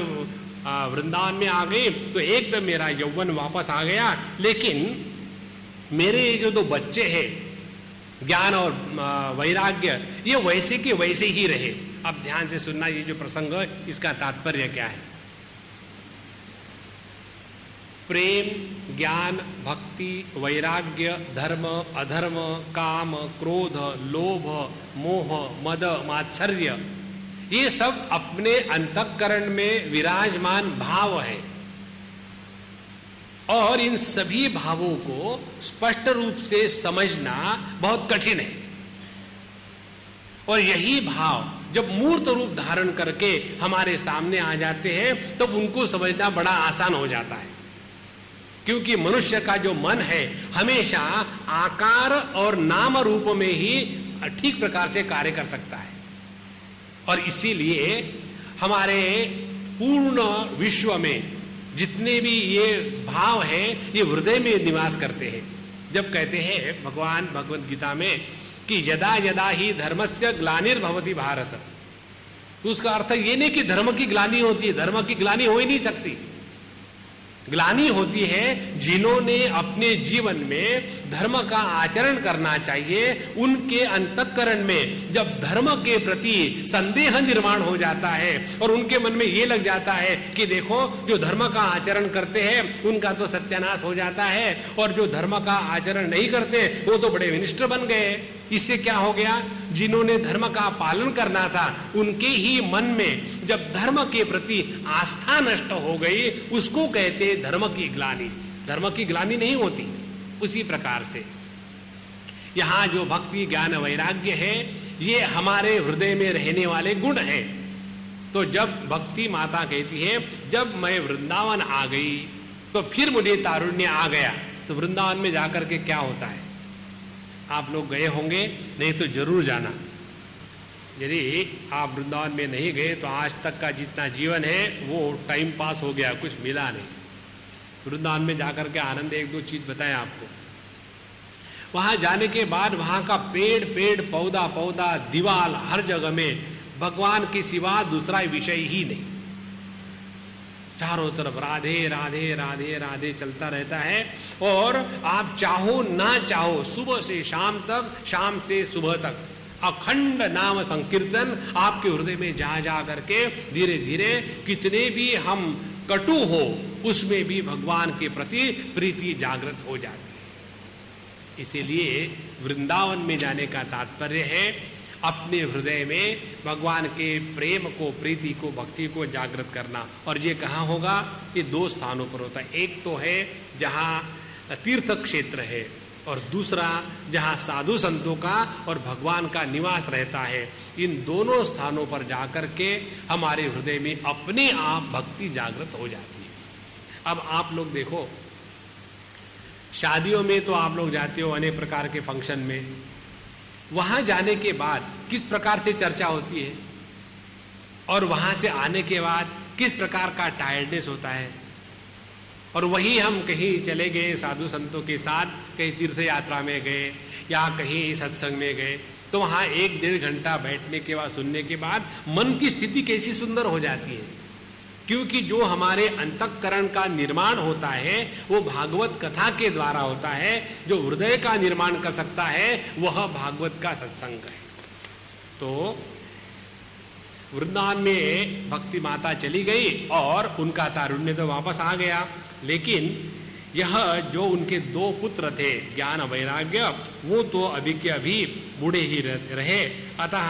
वृंदावन में आ गई तो एकदम मेरा यौवन वापस आ गया, लेकिन मेरे जो दो बच्चे हैं ज्ञान और वैराग्य, ये वैसे के वैसे ही रहे। अब ध्यान से सुनना, ये जो प्रसंग है इसका तात्पर्य क्या है। प्रेम, ज्ञान, भक्ति, वैराग्य, धर्म, अधर्म, काम, क्रोध, लोभ, मोह, मद, मात्सर्य, ये सब अपने अंतःकरण में विराजमान भाव है और इन सभी भावों को स्पष्ट रूप से समझना बहुत कठिन है। और यही भाव जब मूर्त रूप धारण करके हमारे सामने आ जाते हैं तो उनको समझना बड़ा आसान हो जाता है, क्योंकि मनुष्य का जो मन है हमेशा आकार और नाम रूप में ही ठीक प्रकार से कार्य कर सकता है। और इसीलिए हमारे पूर्ण विश्व में जितने भी ये भाव हैं ये हृदय में निवास करते हैं। जब कहते हैं भगवान भगवद गीता में कि यदा यदा ही धर्मस्य ग्लानिर्भवति भारत, तो उसका अर्थ ये नहीं कि धर्म की ग्लानि होती है, धर्म की ग्लानि हो ही नहीं सकती। ग्लानि होती है जिन्होंने अपने जीवन में धर्म का आचरण करना चाहिए, उनके अंतःकरण में जब धर्म के प्रति संदेह निर्माण हो जाता है और उनके मन में ये लग जाता है कि देखो जो धर्म का आचरण करते हैं उनका तो सत्यानाश हो जाता है और जो धर्म का आचरण नहीं करते वो तो बड़े विनिष्ठ बन गए। इससे क्या हो गया, जिन्होंने धर्म का पालन करना था उनके ही मन में जब धर्म के प्रति आस्था नष्ट हो गई, उसको कहते धर्म की ग्लानि। धर्म की ग्लानि नहीं होती। उसी प्रकार से यहां जो भक्ति ज्ञान वैराग्य है ये हमारे हृदय में रहने वाले गुण हैं। तो जब भक्ति माता कहती है जब मैं वृंदावन आ गई तो फिर मुझे तारुण्य आ गया, तो वृंदावन में जाकर के क्या होता है? आप लोग गए होंगे, नहीं तो जरूर जाना। यदि आप वृंदावन में नहीं गए तो आज तक का जितना जीवन है वो टाइम पास हो गया, कुछ मिला नहीं। वृंदावन में जाकर के आनंद, एक दो चीज बताएं आपको। वहां जाने के बाद वहां का पेड़ पेड़ पौधा पौधा दीवाल हर जगह में भगवान के सिवा दूसरा विषय ही नहीं। चारों तरफ राधे राधे राधे राधे चलता रहता है। और आप चाहो ना चाहो सुबह से शाम तक, शाम से सुबह तक अखंड नाम संकीर्तन आपके हृदय में जा जा करके धीरे धीरे कितने भी हम कटु हो उसमें भी भगवान के प्रति प्रीति जागृत हो जाती है। इसीलिए वृंदावन में जाने का तात्पर्य है अपने हृदय में भगवान के प्रेम को, प्रीति को, भक्ति को जागृत करना। और ये कहाँ होगा? ये दो स्थानों पर होता है। एक तो है जहां तीर्थ क्षेत्र है और दूसरा जहां साधु संतों का और भगवान का निवास रहता है। इन दोनों स्थानों पर जाकर के हमारे हृदय में अपने आप भक्ति जागृत हो जाती है। अब आप लोग देखो, शादियों में तो आप लोग जाते हो अनेक प्रकार के फंक्शन में, वहां जाने के बाद किस प्रकार से चर्चा होती है और वहां से आने के बाद किस प्रकार का टायर्डनेस होता है। और वही हम कहीं चले गए साधु संतों के साथ, कहीं तीर्थ यात्रा में गए या कहीं सत्संग में गए, तो वहां 1-1.5 घंटा बैठने के बाद, सुनने के बाद मन की स्थिति कैसी सुंदर हो जाती है। क्योंकि जो हमारे अंतःकरण का निर्माण होता है वो भागवत कथा के द्वारा होता है। जो हृदय का निर्माण कर सकता है वह भागवत का सत्संग है। तो वृंदावन में भक्ति माता चली गई और उनका तारुण्य तो वापस आ गया, लेकिन यह जो उनके 2 पुत्र थे ज्ञान वैराग्य, वो तो अभी के अभी बूढ़े ही रहे। अतः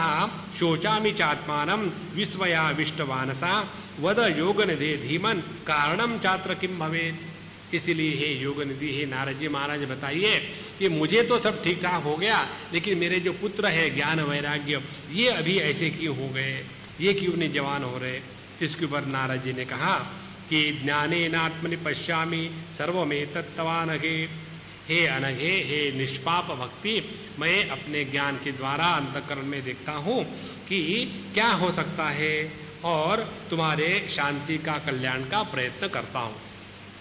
शोचामि चात्मानम विस्मया विष्टवानसा वद योग निधे धीमन कारणम चात्र किम भवेत्। इसलिए हे योग निधि, हे नारद जी महाराज बताइए कि मुझे तो सब ठीक ठाक हो गया, लेकिन मेरे जो पुत्र है ज्ञान वैराग्य, ये अभी ऐसे क्यों हो गए, ये क्यों नहीं जवान हो रहे। इसके ऊपर नारद जी ने कहा कि ज्ञानेनात्मनि पश्यामि सर्वमेतत्तवानघे। हे अनघे, हे निष्पाप भक्ति, मैं अपने ज्ञान के द्वारा अंतःकरण में देखता हूं कि क्या हो सकता है और तुम्हारे शांति का, कल्याण का प्रयत्न करता हूं।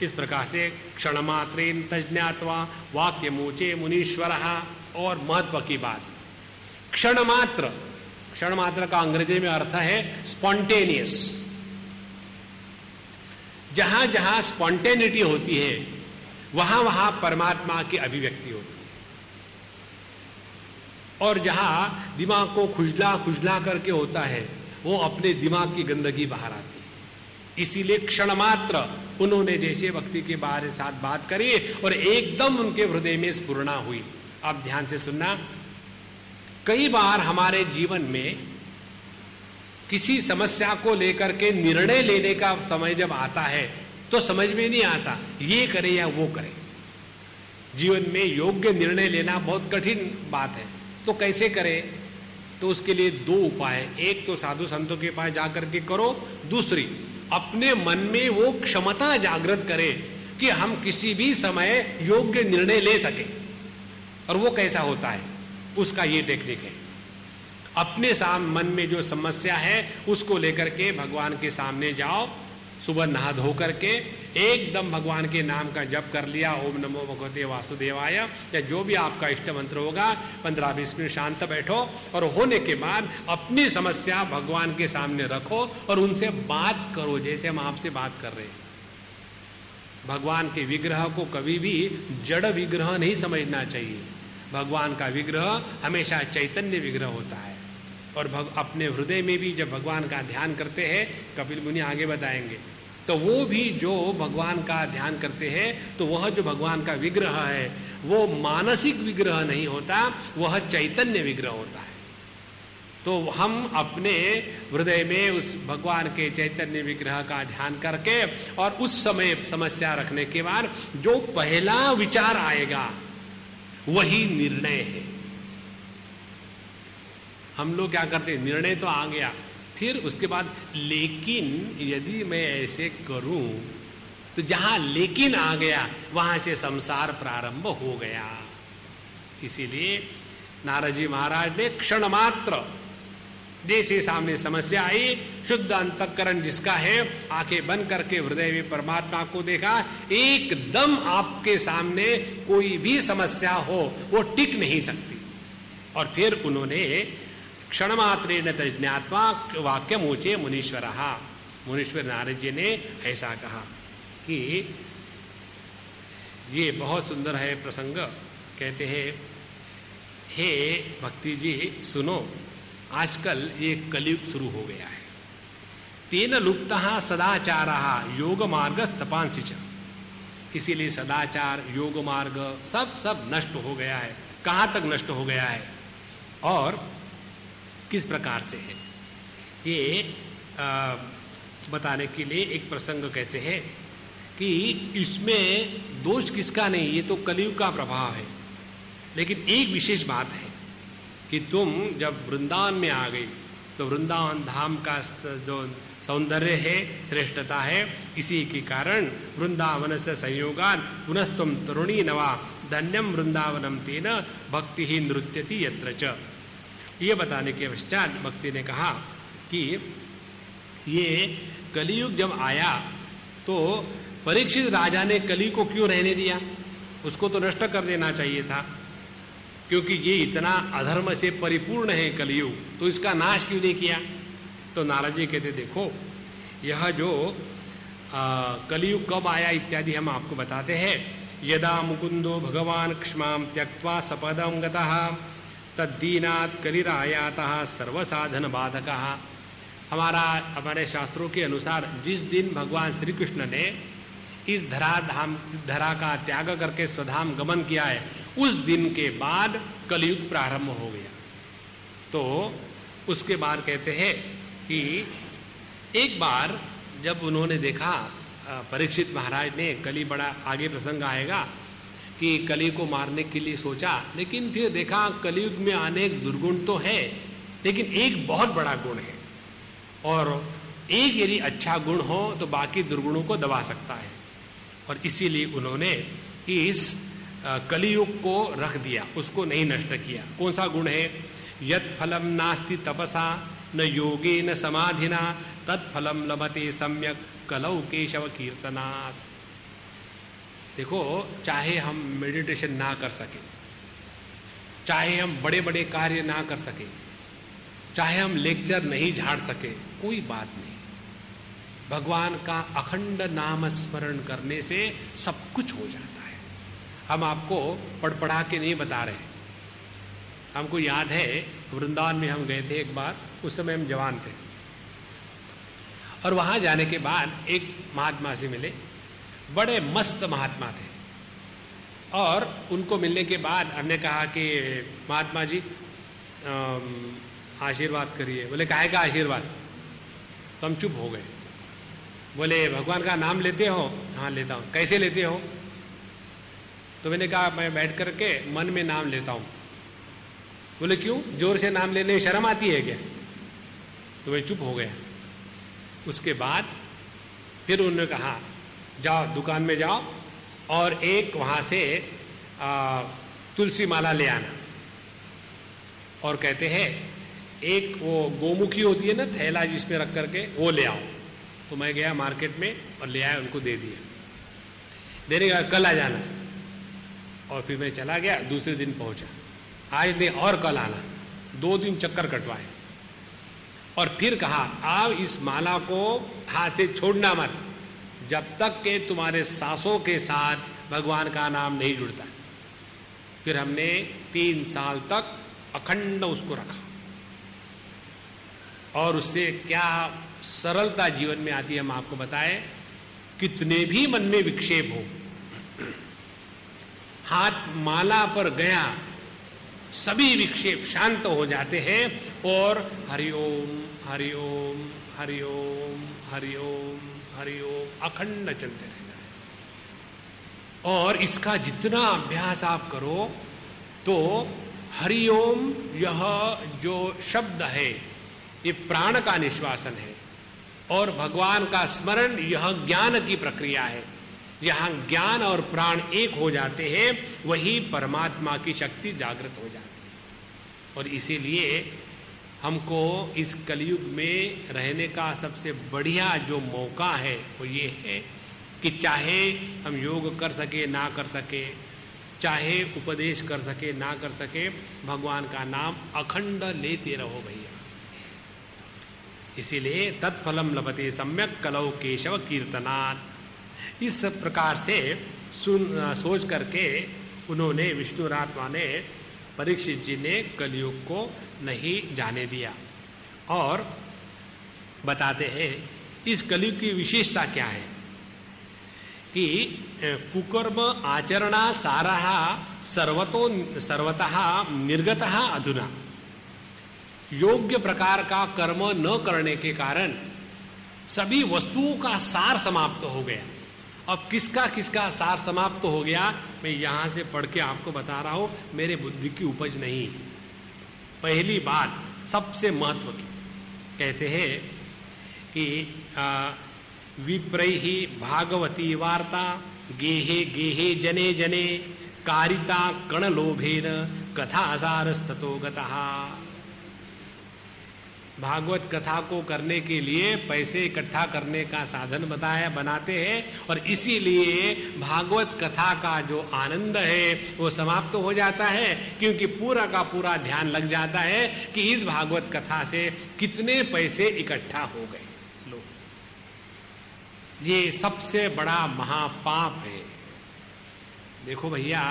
इस प्रकार से क्षणमात्रेन तज्ज्ञात्वा वाक्य मूचे मुनीश्वरः। और महत्व की बात, क्षणमात्र, क्षणमात्र का अंग्रेजी में अर्थ है स्पॉन्टेनियस। जहां जहां स्पॉन्टेनिटी होती है वहां वहां परमात्मा की अभिव्यक्ति होती है। और जहां दिमाग को खुजला खुजला करके होता है वो अपने दिमाग की गंदगी बाहर आती है। इसीलिए क्षणमात्र उन्होंने जैसे भक्ति के बारे साथ बात करी और एकदम उनके हृदय में स्फुरणा हुई। आप ध्यान से सुनना, कई बार हमारे जीवन में किसी समस्या को लेकर के निर्णय लेने का समय जब आता है तो समझ में नहीं आता ये करे या वो करे। जीवन में योग्य निर्णय लेना बहुत कठिन बात है, तो कैसे करे? तो उसके लिए 2 उपाय है। एक तो साधु संतों के पास जाकर के करो, दूसरी अपने मन में वो क्षमता जागृत करे कि हम किसी भी समय योग्य निर्णय ले सके। और वो कैसा होता है, उसका ये टेक्निक है। अपने मन में जो समस्या है उसको लेकर के भगवान के सामने जाओ, सुबह नहा धो करके एकदम भगवान के नाम का जप कर लिया, ओम नमो भगवते वासुदेवाय, या जो भी आपका इष्ट मंत्र होगा, 15-20 मिनट शांत बैठो और होने के बाद अपनी समस्या भगवान के सामने रखो और उनसे बात करो जैसे हम आपसे बात कर रहे हैं। भगवान के विग्रह को कभी भी जड़ विग्रह नहीं समझना चाहिए। भगवान का विग्रह हमेशा चैतन्य विग्रह होता है। और अपने हृदय में भी जब भगवान का ध्यान करते हैं, कपिल मुनि आगे बताएंगे, तो वो भी जो भगवान का ध्यान करते हैं तो वह जो भगवान का विग्रह है वो मानसिक विग्रह नहीं होता, वह चैतन्य विग्रह होता है। तो हम अपने हृदय में उस भगवान के चैतन्य विग्रह का ध्यान करके और उस समय समस्या रखने के बाद जो पहला विचार आएगा वही निर्णय है। हम लोग क्या करते हैं, निर्णय तो आ गया, फिर उसके बाद लेकिन यदि मैं ऐसे करूं, तो जहां लेकिन आ गया वहां से संसार प्रारंभ हो गया। इसीलिए नारद जी महाराज ने क्षण मात्र, जैसे सामने समस्या आई, शुद्ध अंतःकरण जिसका है, आंखें बंद करके हृदय में परमात्मा को देखा, एकदम आपके सामने कोई भी समस्या हो वो टिक नहीं सकती। और फिर उन्होंने क्षण मात्रेण तज्ज्ञात्वा वाक्यम ऊचे मुनीश्वरः, मुनीश्वर नारद जी ने ऐसा कहा कि ये बहुत सुंदर है प्रसंग। कहते हैं, हे भक्ति जी सुनो, आजकल ये कलयुग शुरू हो गया है। तेन लुप्तः सदाचारः योग मार्ग तपांसी च। इसीलिए सदाचार, योग मार्ग सब नष्ट हो गया है। कहां तक नष्ट हो गया है और किस प्रकार से है, ये बताने के लिए एक प्रसंग कहते हैं कि इसमें दोष किसका नहीं, ये तो कलयुग का प्रभाव है। लेकिन एक विशेष बात है कि तुम जब वृंदावन में आ गई तो वृंदावन धाम का जो सौंदर्य है, श्रेष्ठता है, इसी के कारण वृंदावन से संयोगान पुनस्तुम तरुणी नवा धन्यम वृंदावनम तेन भक्ति ही नृत्यति यत्र च। ये बताने के पश्चात भक्ति ने कहा कि ये कलयुग जब आया तो परीक्षित राजा ने कली को क्यों रहने दिया, उसको तो नष्ट कर देना चाहिए था, क्योंकि ये इतना अधर्म से परिपूर्ण है कलयुग, तो इसका नाश क्यों नहीं किया। तो नारद जी कहते देखो, यह जो कलयुग कब आया इत्यादि हम आपको बताते हैं। यदा मुकुंदो भगवान क्ष्माम त्यक्त्वा सपदम गतः तद्दीनात् कलिरायातः सर्वसाधन बाधकः। हमारे शास्त्रों के अनुसार जिस दिन भगवान श्री कृष्ण ने इस धरा का त्याग करके स्वधाम गमन किया है, उस दिन के बाद कलयुग प्रारंभ हो गया। तो उसके बाद कहते हैं कि एक बार जब उन्होंने देखा, परीक्षित महाराज ने, कली बड़ा आगे प्रसंग आएगा कि कली को मारने के लिए सोचा, लेकिन फिर देखा कलयुग में अनेक दुर्गुण तो है, लेकिन एक बहुत बड़ा गुण है, और एक यदि अच्छा गुण हो तो बाकी दुर्गुणों को दबा सकता है। और इसीलिए उन्होंने इस कलियुग को रख दिया, उसको नहीं नष्ट किया। कौन सा गुण है? यत् फलम नास्ति तपसा न योगे न समाधिना तत्फलम लभते सम्यक कलौ केशव कीर्तनात्। देखो, चाहे हम मेडिटेशन ना कर सके, चाहे हम बड़े बड़े कार्य ना कर सके, चाहे हम लेक्चर नहीं झाड़ सके, कोई बात नहीं, भगवान का अखंड नाम स्मरण करने से सब कुछ हो जाता है। हम आपको पढ़ा के नहीं बता रहे। हमको याद है वृंदावन में हम गए थे एक बार, उस समय हम जवान थे, और वहां जाने के बाद एक महात्मा से मिले, बड़े मस्त महात्मा थे। और उनको मिलने के बाद हमने कहा कि महात्मा जी आशीर्वाद करिए। बोले काहे का आशीर्वाद? तो हम चुप हो गए। बोले भगवान का नाम लेते हो? हाँ लेता हूं। कैसे लेते हो? तो मैंने कहा मैं बैठ करके मन में नाम लेता हूं। बोले क्यों, जोर से नाम लेने में शर्म आती है क्या? तो मैं चुप हो गया। उसके बाद फिर उन्होंने कहा जाओ दुकान में जाओ और एक वहां से तुलसी माला ले आना, और कहते हैं एक वो गोमुखी होती है ना थैला जिसमें रख करके, वो ले आओ। तो मैं गया मार्केट में और ले आया, उनको दे दिया। देने का कल आ जाना, और फिर मैं चला गया। दूसरे दिन पहुंचा, आज नहीं और कल आना। 2 दिन चक्कर कटवाए और फिर कहा आप इस माला को हाथ से छोड़ना मत जब तक के तुम्हारे सांसों के साथ भगवान का नाम नहीं जुड़ता। फिर हमने 3 साल तक अखंड उसको रखा, और उससे क्या सरलता जीवन में आती है हम आपको बताएं। कितने भी मन में विक्षेप हो, हाथ माला पर गया, सभी विक्षेप शांत हो जाते हैं, और हरिओम हरिओम हरिओम हरिओम हरिओम अखंड चलते रहता है। और इसका जितना अभ्यास आप करो तो हरिओम, यह जो शब्द है ये प्राण का निश्वासन है, और भगवान का स्मरण यह ज्ञान की प्रक्रिया है। जहां ज्ञान और प्राण एक हो जाते हैं वही परमात्मा की शक्ति जागृत हो जाती है। और इसीलिए हमको इस कलयुग में रहने का सबसे बढ़िया जो मौका है वो ये है कि चाहे हम योग कर सके ना कर सके, चाहे उपदेश कर सके ना कर सके, भगवान का नाम अखंड लेते रहो भैया। इसीलिए तत्फलम लभते सम्यक कलौ केशव कीर्तनात्। इस प्रकार से सोच करके उन्होंने, विष्णुरात्मा ने परीक्षित जी ने कलयुग को नहीं जाने दिया। और बताते हैं इस कलयुग की विशेषता क्या है कि कुकर्म आचरणा सारः सर्वतः निर्गतः अधुना। योग्य प्रकार का कर्म न करने के कारण सभी वस्तुओं का सार समाप्त हो गया। अब किसका किसका सार समाप्त हो गया, मैं यहां से पढ़ के आपको बता रहा हूं, मेरे बुद्धि की उपज नहीं। पहली बात सबसे महत्व की कहते हैं कि विप्रैहि भागवती वार्ता गेहे गेहे जने जने कारिता कणलोभेन कथासारस्ततो गतः। भागवत कथा को करने के लिए पैसे इकट्ठा करने का साधन बनाते हैं और इसीलिए भागवत कथा का जो आनंद है वो समाप्त हो जाता है, क्योंकि पूरा का पूरा ध्यान लग जाता है कि इस भागवत कथा से कितने पैसे इकट्ठा हो गए। लो, ये सबसे बड़ा महापाप है। देखो भैया,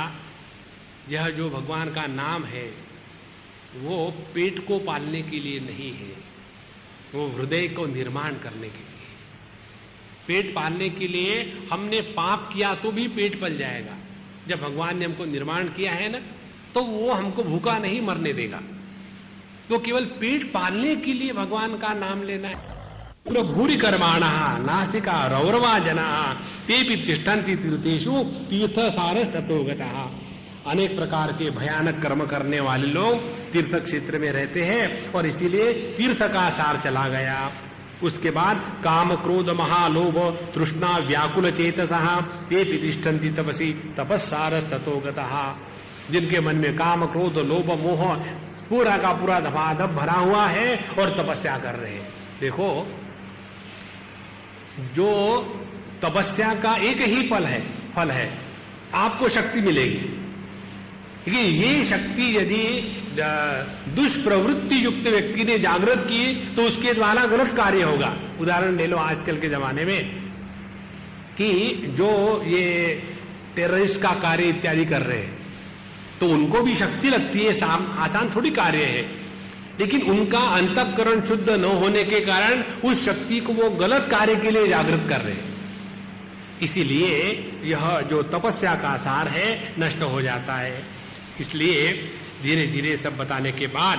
यह जो भगवान का नाम है वो पेट को पालने के लिए नहीं है, वो हृदय को निर्माण करने के लिए। पेट पालने के लिए हमने पाप किया तो भी पेट पल जाएगा। जब भगवान ने हमको निर्माण किया है ना, तो वो हमको भूखा नहीं मरने देगा। तो केवल पेट पालने के लिए भगवान का नाम लेना है। भूरि कर्माणः नास्तिका रौरवा जनाः तेपि तिष्ठन्ति तीर्थेषु तीर्थसारस्ततो गतः। अनेक प्रकार के भयानक कर्म करने वाले लोग तीर्थ क्षेत्र में रहते हैं और इसीलिए तीर्थ का सार चला गया। उसके बाद काम क्रोध महालोभ तृष्णा व्याकुल चेतसः ते तिष्ठन्ति तपसि तपस्सारस्ततो गतः। जिनके मन में काम क्रोध लोभ मोह पूरा का पूरा धपाधप भरा हुआ है और तपस्या कर रहे हैं। देखो, जो तपस्या का एक ही फल है, आपको शक्ति मिलेगी। लेकिन ये शक्ति यदि दुष्प्रवृत्ति युक्त व्यक्ति ने जागृत की तो उसके द्वारा गलत कार्य होगा। उदाहरण ले लो आजकल के जमाने में कि जो ये टेररिस्ट का कार्य इत्यादि कर रहे हैं, तो उनको भी शक्ति लगती है, आसान थोड़ी कार्य है, लेकिन उनका अंतःकरण शुद्ध न होने के कारण उस शक्ति को वो गलत कार्य के लिए जागृत कर रहे हैं। इसीलिए यह जो तपस्या का सार है नष्ट हो जाता है। इसलिए धीरे धीरे सब बताने के बाद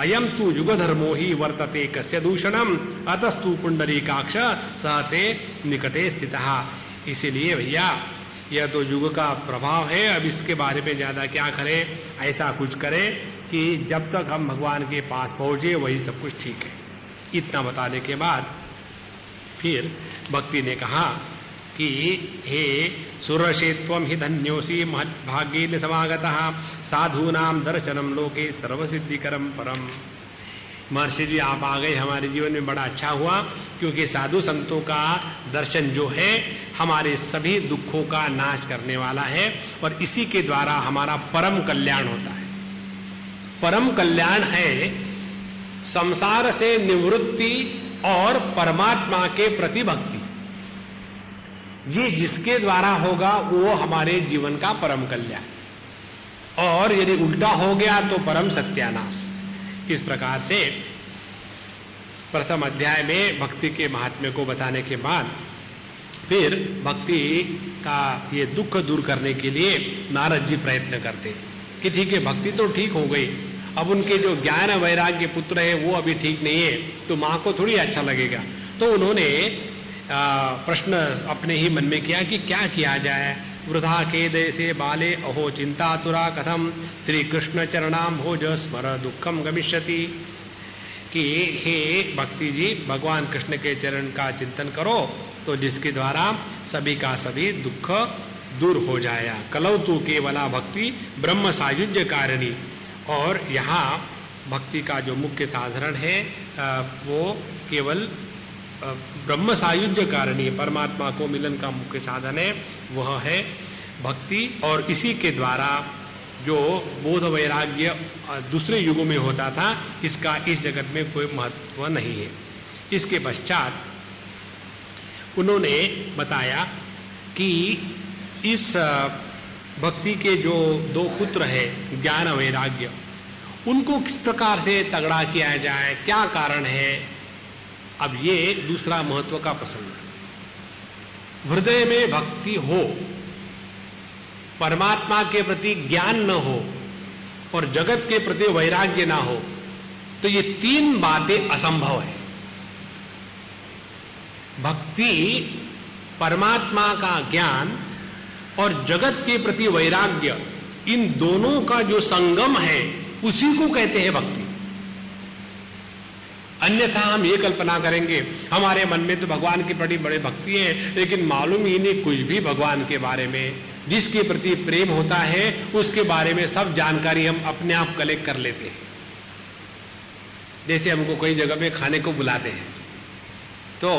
अयम तु युग धर्मो ही वर्तते कस्य दूषणम अतस्तु पुंडरीकाक्ष सहते निकटे स्थितः। इसीलिए भैया यह तो युग का प्रभाव है, अब इसके बारे में ज्यादा क्या करें, ऐसा कुछ करें कि जब तक हम भगवान के पास पहुंचे वही सब कुछ ठीक है। इतना बताने के बाद फिर भक्ति ने कहा कि हे सुरसेत्वम ही धन्योसी महद्भाग्येन समागतः साधूनाम दर्शनम लोके सर्वसिद्धिकरम परम। महर्षि जी आप आ गए हमारे जीवन में, बड़ा अच्छा हुआ, क्योंकि साधु संतों का दर्शन जो है हमारे सभी दुखों का नाश करने वाला है और इसी के द्वारा हमारा परम कल्याण होता है। परम कल्याण है संसार से निवृत्ति और परमात्मा के प्रति भक्ति। ये जिसके द्वारा होगा वो हमारे जीवन का परम कल्याण, और यदि उल्टा हो गया तो परम सत्यानाश। इस प्रकार से प्रथम अध्याय में भक्ति के महात्म्य को बताने के बाद फिर भक्ति का ये दुख दूर करने के लिए नारद जी प्रयत्न करते कि ठीक है भक्ति तो ठीक हो गई, अब उनके जो ज्ञान वैराग्य पुत्र है वो अभी ठीक नहीं है, तो मां को थोड़ी अच्छा लगेगा। तो उन्होंने प्रश्न अपने ही मन में किया कि क्या किया जाए। वृथा के देशे बाले अहो चिंतातुरा कथम श्री कृष्ण चरणाम भोज स्मर दुखम गमिष्यति। कि हे भक्ति जी, भगवान कृष्ण के चरण का चिंतन करो तो जिसके द्वारा सभी का सभी दुख दूर हो जाएगा। कलौ तू केवला भक्ति ब्रह्म सायुज्य कारिणी। और यहाँ भक्ति का जो मुख्य साधन है वो केवल ब्रह्म सायुज्य कारिणी, परमात्मा को मिलन का मुख्य साधन है, वह है भक्ति। और इसी के द्वारा जो बोध वैराग्य दूसरे युगों में होता था, इसका इस जगत में कोई महत्व नहीं है। इसके पश्चात उन्होंने बताया कि इस भक्ति के जो दो पुत्र हैं ज्ञान और वैराग्य, उनको किस प्रकार से तगड़ा किया जाए, क्या कारण है। अब ये दूसरा महत्व का प्रसंग है। हृदय में भक्ति हो, परमात्मा के प्रति ज्ञान न हो और जगत के प्रति वैराग्य ना हो, तो ये तीन बातें असंभव है। भक्ति, परमात्मा का ज्ञान और जगत के प्रति वैराग्य, इन दोनों का जो संगम है उसी को कहते हैं भक्ति। अन्यथा हम ये कल्पना करेंगे हमारे मन में तो भगवान की बड़ी बड़ी भक्ति है, लेकिन मालूम ही नहीं कुछ भी भगवान के बारे में। जिसके प्रति प्रेम होता है उसके बारे में सब जानकारी हम अपने आप कलेक्ट कर लेते हैं। जैसे हमको कोई जगह पे खाने को बुलाते हैं तो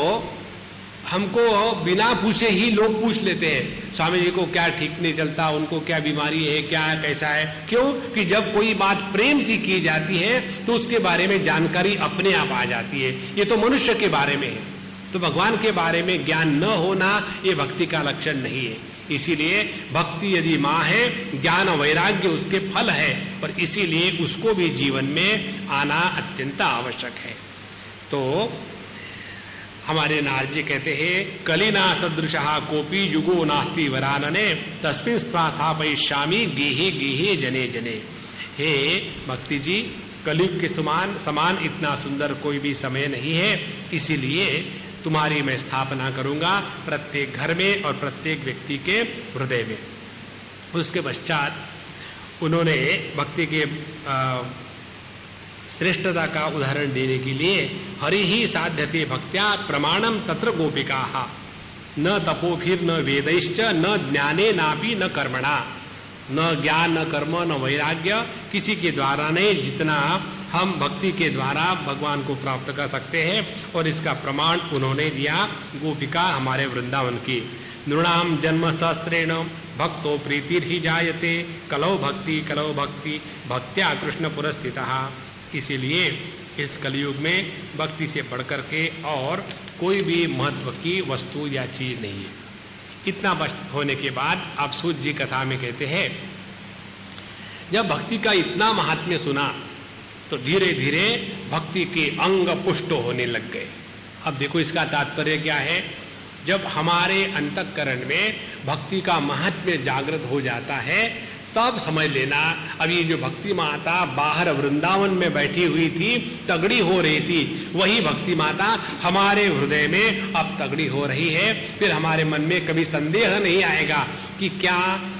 हमको बिना पूछे ही लोग पूछ लेते हैं, स्वामी जी को क्या ठीक नहीं चलता, उनको क्या बीमारी है, क्या कैसा है। क्यों? कि जब कोई बात प्रेम से की जाती है तो उसके बारे में जानकारी अपने आप आ जाती है। ये तो मनुष्य के बारे में है, तो भगवान के बारे में ज्ञान न होना ये भक्ति का लक्षण नहीं है। इसीलिए भक्ति यदि मां है, ज्ञान वैराग्य उसके फल है, पर इसीलिए उसको भी जीवन में आना अत्यंत आवश्यक है। तो हमारे नारद जी कहते हैं, कलिना सदृशः कोपी युगो नास्ति वरानने तस्मिन् स्थापयिष्यामि गेहे गेहे जने जने। हे भक्ति जी, कलयुग के समान इतना सुंदर कोई भी समय नहीं है, इसीलिए तुम्हारी मैं स्थापना करूंगा प्रत्येक घर में और प्रत्येक व्यक्ति के हृदय में। उसके पश्चात उन्होंने भक्ति के श्रेष्ठता का उदाहरण देने के लिए हरि ही साध्यते भक्त्या प्रमाणम तत्र गोपिका न तपोभिर न वेदैश्च न ज्ञाने नापि न कर्मणा। न ज्ञान न कर्म न वैराग्य, किसी के द्वारा नहीं, जितना हम भक्ति के द्वारा भगवान को प्राप्त कर सकते हैं। और इसका प्रमाण उन्होंने दिया गोपिका हमारे वृंदावन की। नृणाम जन्म सहस्त्रेण भक्तो प्रीतिर ही जायते कलौ भक्ति भक्त्या कृष्ण पुरस्थितः। इसीलिए इस कलयुग में भक्ति से बढ़कर के और कोई भी महत्व की वस्तु या चीज नहीं है। इतना होने के बाद आप सूत जी कथा में कहते हैं, जब भक्ति का इतना महात्म्य सुना तो धीरे धीरे भक्ति के अंग पुष्ट होने लग गए। अब देखो इसका तात्पर्य क्या है। जब हमारे अंतःकरण में भक्ति का महात्म्य जागृत हो जाता है तब समझ लेना, अब ये जो भक्ति माता बाहर वृंदावन में बैठी हुई थी, तगड़ी हो रही थी, वही भक्ति माता हमारे हृदय में अब तगड़ी हो रही है। फिर हमारे मन में कभी संदेह नहीं आएगा कि क्या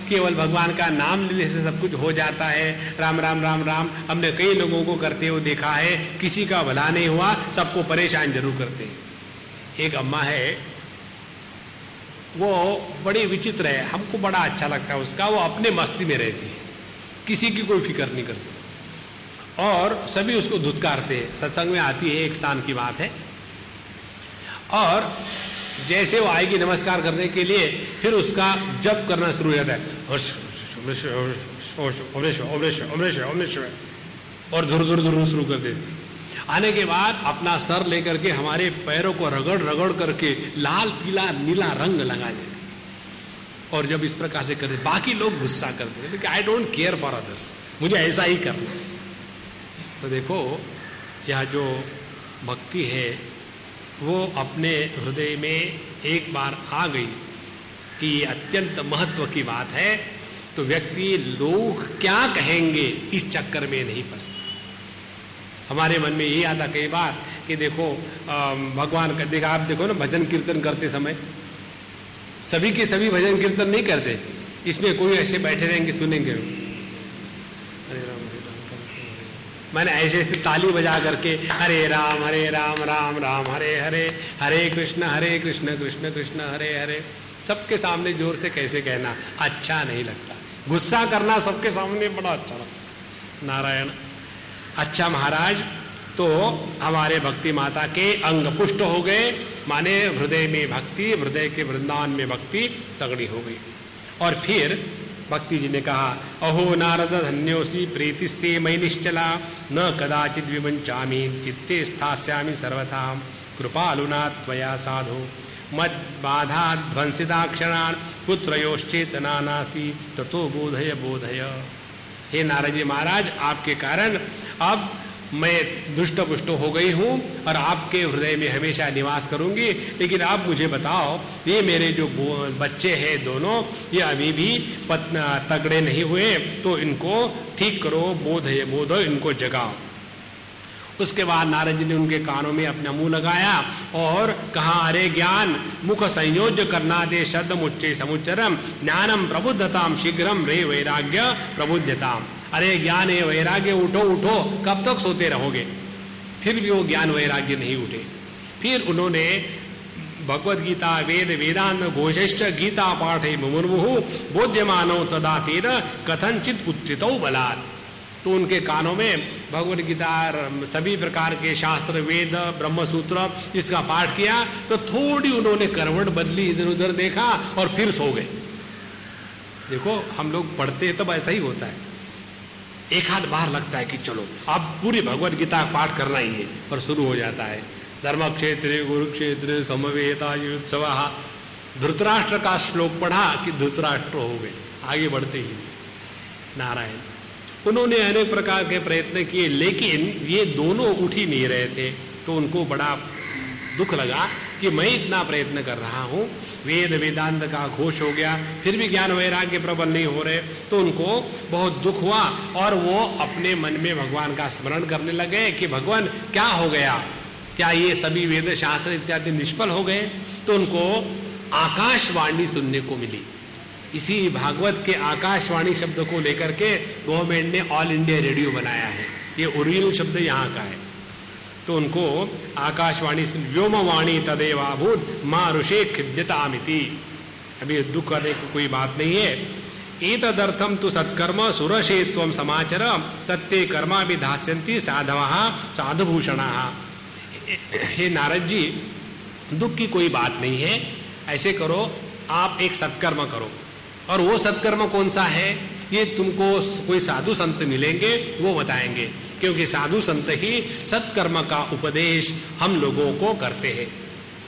केवल भगवान का नाम लेने से सब कुछ हो जाता है। राम राम राम राम हमने कई लोगों को करते हुए देखा है, किसी का भला नहीं हुआ, सबको परेशान जरूर करते हैं। एक अम्मा है, वो बड़ी विचित्र है, हमको बड़ा अच्छा लगता है उसका। वो अपने मस्ती में रहती है, किसी की कोई फिक्र नहीं करती और सभी उसको धुतकारते हैं। सत्संग में आती है, एक स्थान की बात है, और जैसे वो आएगी नमस्कार करने के लिए, फिर उसका जप करना शुरू हो जाता है, और धुर धुर धुर शुरू कर देती। आने के बाद अपना सर लेकर के हमारे पैरों को रगड़ रगड़ करके लाल पीला नीला रंग लगा देते। और जब इस प्रकार से करते, बाकी लोग गुस्सा करते हैं, I don't care for others, मुझे ऐसा ही करना है। तो देखो यह जो भक्ति है वो अपने हृदय में एक बार आ गई कि ये अत्यंत महत्व की बात है, तो व्यक्ति लोग क्या कहेंगे इस चक्कर में नहीं फंसता। हमारे मन में ये आता कई बार कि देखो भगवान का देखा, आप देखो ना भजन कीर्तन करते समय सभी के सभी भजन कीर्तन नहीं करते, इसमें कोई ऐसे बैठे रहेंगे सुनेंगे, हरे राम मैंने ऐसे ऐसे ताली बजा करके हरे राम राम राम हरे हरे, हरे कृष्ण कृष्ण कृष्ण हरे हरे, सबके सामने जोर से कैसे कहना अच्छा नहीं लगता। गुस्सा करना सबके सामने बड़ा अच्छा लगता। नारायण। अच्छा महाराज, तो हमारे भक्ति माता के अंग पुष्ट हो गए, माने हृदय में भक्ति, हृदय के वृंदावन में भक्ति तगड़ी हो गई। और फिर भक्ति जी ने कहा, अहो नारद धन्योसी प्रीतिस्ते मयि निश्चला, न कदाचित विमुञ्चामि चित्ते स्थास्यामि सर्वथा, कृपालुना त्वया साधो मद बाधा ध्वंसिताक्षणान् पुत्रयोश्चेतना नास्ति ततो बोधय बोधय। हे नारद जी महाराज, आपके कारण अब मैं दुष्ट पुष्ट हो गई हूं और आपके हृदय में हमेशा निवास करूंगी, लेकिन आप मुझे बताओ, ये मेरे जो बच्चे हैं दोनों, ये अभी भी तगड़े नहीं हुए, तो इनको ठीक करो, बोधो, इनको जगाओ। उसके बाद नारद जी ने उनके कानों में अपना मुंह लगाया और कहा, अरे ज्ञान मुख संयोज्य करना दे शब्द मुच्चे समुच्चरम ज्ञानम प्रबुद्धताम शीघ्रम रे वैराग्य प्रबुद्धताम। अरे ज्ञान है वैराग्य, उठो उठो, कब तक सोते रहोगे? फिर भी वो ज्ञान वैराग्य नहीं उठे। फिर उन्होंने भगवद गीता वेद वेदांत घोषश्च गीता पाठे मुमुर्मुहु बोध्यमानो तदा तेन कथनचित उत्थितौ बलात्। तो उनके कानों में भगवद गीता सभी प्रकार के शास्त्र वेद ब्रह्मसूत्र इसका पाठ किया तो थोड़ी उन्होंने करवट बदली, इधर उधर देखा और फिर सो गए। देखो हम लोग पढ़ते तब ऐसा ही होता है, एक हाथ बाहर लगता है कि चलो अब पूरी भगवद गीता पाठ करना ही है, और शुरू हो जाता है धर्म क्षेत्र कुरुक्षेत्र समवेता युत्सव। धृतराष्ट्र का श्लोक पढ़ा कि धृतराष्ट्र हो गए, आगे बढ़ते ही नारायण। उन्होंने अनेक प्रकार के प्रयत्न किए, लेकिन ये दोनों उठ ही नहीं रहे थे। तो उनको बड़ा दुख लगा कि मैं इतना प्रयत्न कर रहा हूं, वेद वेदांत का घोष हो गया, फिर भी ज्ञान वैराग्य प्रबल नहीं हो रहे। तो उनको बहुत दुख हुआ और वो अपने मन में भगवान का स्मरण करने लगे कि भगवान क्या हो गया, क्या ये सभी वेद शास्त्र इत्यादि निष्फल हो गए? तो उनको आकाशवाणी सुनने को मिली। इसी भागवत के आकाशवाणी शब्द को लेकर के गवर्नमेंट ने ऑल इंडिया रेडियो बनाया है, ये ओरिजिनल शब्द यहाँ का है। तो उनको आकाशवाणी व्योमवाणी तदेवाभूत मां ऋषे खिद्यतामिति। अभी दुख करने की कोई बात नहीं है। एतदर्थम तु सत्कर्म सुरशे त्वं समाचर तत्ते कर्मा विधास्यन्ति साधवः साधुभूषणाः। हे नारद जी, दुख की कोई बात नहीं है, ऐसे करो, आप एक सत्कर्म करो। और वो सत्कर्म कौन सा है, ये तुमको कोई साधु संत मिलेंगे वो बताएंगे, क्योंकि साधु संत ही सत्कर्म का उपदेश हम लोगों को करते हैं।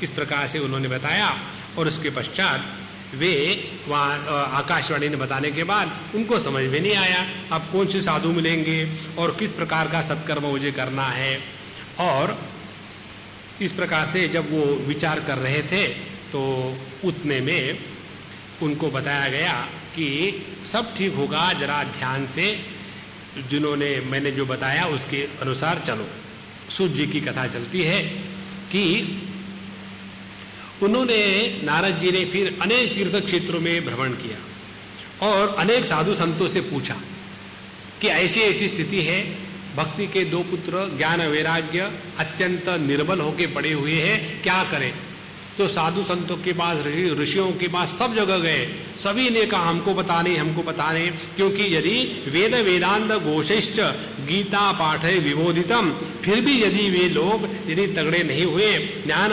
इस प्रकार से उन्होंने बताया। और उसके पश्चात वे वहाँ आकाशवाणी ने बताने के बाद उनको समझ में नहीं आया अब कौन से साधु मिलेंगे और किस प्रकार का सत्कर्म मुझे करना है। और इस प्रकार से जब वो विचार कर रहे थे तो उतने में उनको बताया गया कि सब ठीक होगा, जरा ध्यान से जिन्होंने मैंने जो बताया उसके अनुसार चलो। सूत जी की कथा चलती है कि उन्होंने नारद जी ने फिर अनेक तीर्थ क्षेत्रों में भ्रमण किया और अनेक साधु संतों से पूछा कि ऐसी ऐसी स्थिति है, भक्ति के दो पुत्र ज्ञान वैराग्य अत्यंत निर्बल होके पड़े हुए हैं, क्या करें? तो साधु संतों के पास, ऋषियों के पास सब जगह गए, सभी ने कहा हमको पता नहीं, हमको पता नहीं, क्योंकि यदि वेद वेदांत घोषश्च गीता पाठे विबोधितम, फिर भी यदि वे लोग यदि तगड़े नहीं हुए, ज्ञान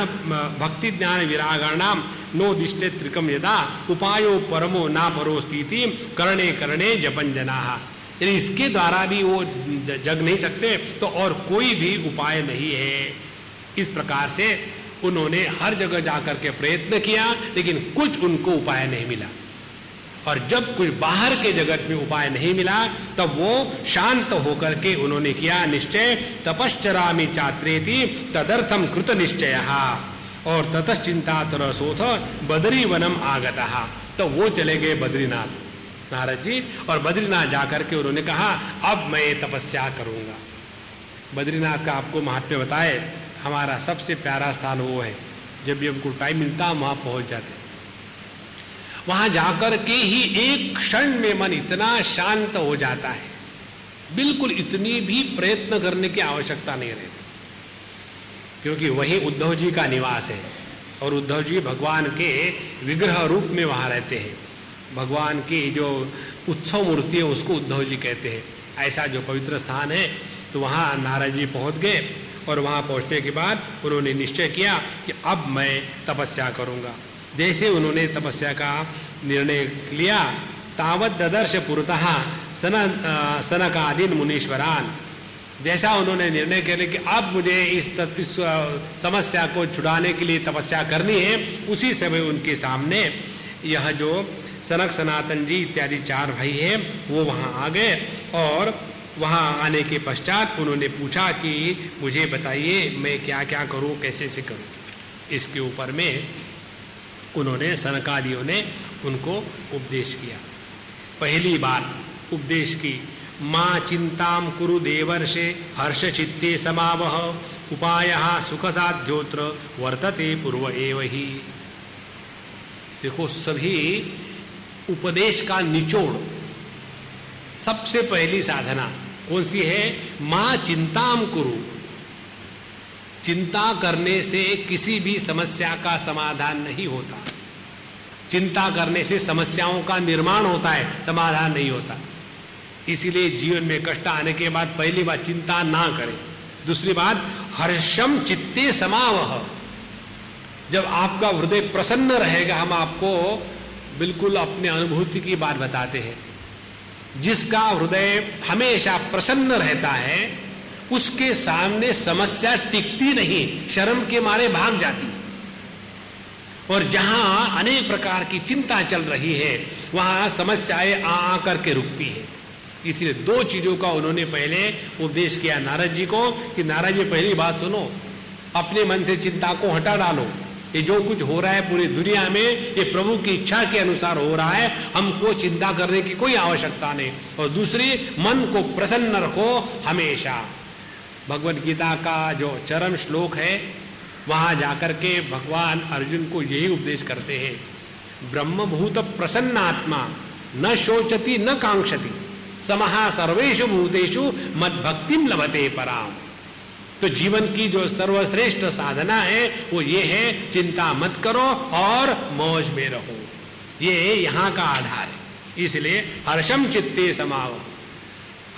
भक्ति ज्ञान विरागाणाम नो दिष्टे त्रिकम यदा उपायो परमो ना परोस्तीति करणे करणे जपन जनाः। यदि इसके द्वारा भी वो जग नहीं सकते तो और कोई भी उपाय नहीं है। इस प्रकार से उन्होंने हर जगह जाकर के प्रयत्न किया, लेकिन कुछ उनको उपाय नहीं मिला। और जब कुछ बाहर के जगत में उपाय नहीं मिला तब वो शांत होकर के उन्होंने किया निश्चय, तपश्चरामि चात्रेति तदर्थम कृत निश्चयः, और ततश्चिंतातरसोथ बद्री वनम आगतः। तो वो चले गए बद्रीनाथ नारद जी, और बद्रीनाथ जाकर के उन्होंने कहा अब मैं तपस्या करूंगा। बद्रीनाथ का आपको महात्म्य बताए, हमारा सबसे प्यारा स्थान वो है, जब भी हमको टाइम मिलता हम वहां पहुंच जाते। वहां जाकर के ही एक क्षण में मन इतना शांत हो जाता है, बिल्कुल इतनी भी प्रयत्न करने की आवश्यकता नहीं रहती, क्योंकि वही उद्धव जी का निवास है और उद्धव जी भगवान के विग्रह रूप में वहां रहते हैं। भगवान की जो उत्सव मूर्ति है उसको उद्धव जी कहते हैं। ऐसा जो पवित्र स्थान है, तो वहां नारद जी पहुंच गए और वहां पहुंचने के बाद उन्होंने निश्चय किया कि अब मैं तपस्या करूंगा। जैसे उन्होंने तपस्या का निर्णय लिया तावत ददर्श पुरतः सनकादीन मुनीश्वरान। जैसा उन्होंने निर्णय किया कि अब मुझे इस समस्या को छुड़ाने के लिए तपस्या करनी है, उसी समय उनके सामने यह जो सनक सनातन जी इत्यादि 4 भाई हैं वो वहां आ गए। और वहां आने के पश्चात उन्होंने पूछा कि मुझे बताइए मैं क्या क्या करूं, कैसे से करूं। इसके ऊपर में उन्होंने सनकादियों ने उनको उपदेश किया। पहली बार उपदेश की, मां चिंताम कुरु देवर्षे हर्ष चित्ते समावह उपायः सुख साध्योत्र वर्तते पूर्व एव ही। देखो, सभी उपदेश का निचोड़, सबसे पहली साधना कौन सी है? मां चिंताम कुरु। चिंता करने से किसी भी समस्या का समाधान नहीं होता। चिंता करने से समस्याओं का निर्माण होता है, समाधान नहीं होता। इसीलिए जीवन में कष्ट आने के बाद पहली बात चिंता ना करें। दूसरी बात, हर्षम चित्ते समावह। जब आपका हृदय प्रसन्न रहेगा, हम आपको बिल्कुल अपने अनुभूति की बात बताते हैं। जिसका हृदय हमेशा प्रसन्न रहता है उसके सामने समस्या टिकती नहीं, शर्म के मारे भाग जाती। और जहां अनेक प्रकार की चिंता चल रही है वहां समस्याएं आ करके रुकती है। इसलिए 2 चीजों का उन्होंने पहले उपदेश किया नारद जी को कि नारद जी पहली बात सुनो, अपने मन से चिंता को हटा डालो। ये जो कुछ हो रहा है पूरी दुनिया में ये प्रभु की इच्छा के अनुसार हो रहा है, हमको चिंता करने की कोई आवश्यकता नहीं। और दूसरी, मन को प्रसन्न रखो हमेशा। भगवद गीता का जो चरम श्लोक है वहां जाकर के भगवान अर्जुन को यही उपदेश करते हैं, ब्रह्मभूत प्रसन्नात्मा न शोचति न कांक्षति समहा सर्वेषु भूतेषु मद भक्तिम लभते पराम। तो जीवन की जो सर्वश्रेष्ठ साधना है वो ये है, चिंता मत करो और मौज में रहो। ये यहां का आधार है। इसलिए हर्षम चित्ते समाव,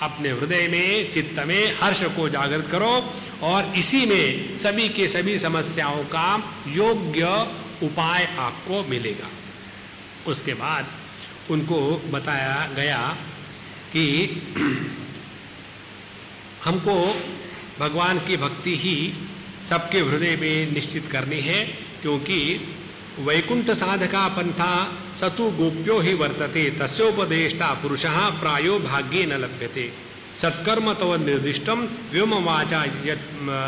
अपने हृदय में चित्त में हर्ष को जागृत करो और इसी में सभी के सभी समस्याओं का योग्य उपाय आपको मिलेगा। उसके बाद उनको बताया गया कि हमको भगवान की भक्ति ही सबके हृदय में निश्चित करनी है, क्योंकि वैकुंठ साधका पंथा सतु गोप्यो ही वर्तते तस्योपदेष्टा पुरुषः प्रायो भाग्ये न लभ्यते सत्कर्म तव निर्दिष्टम व्योम वाचा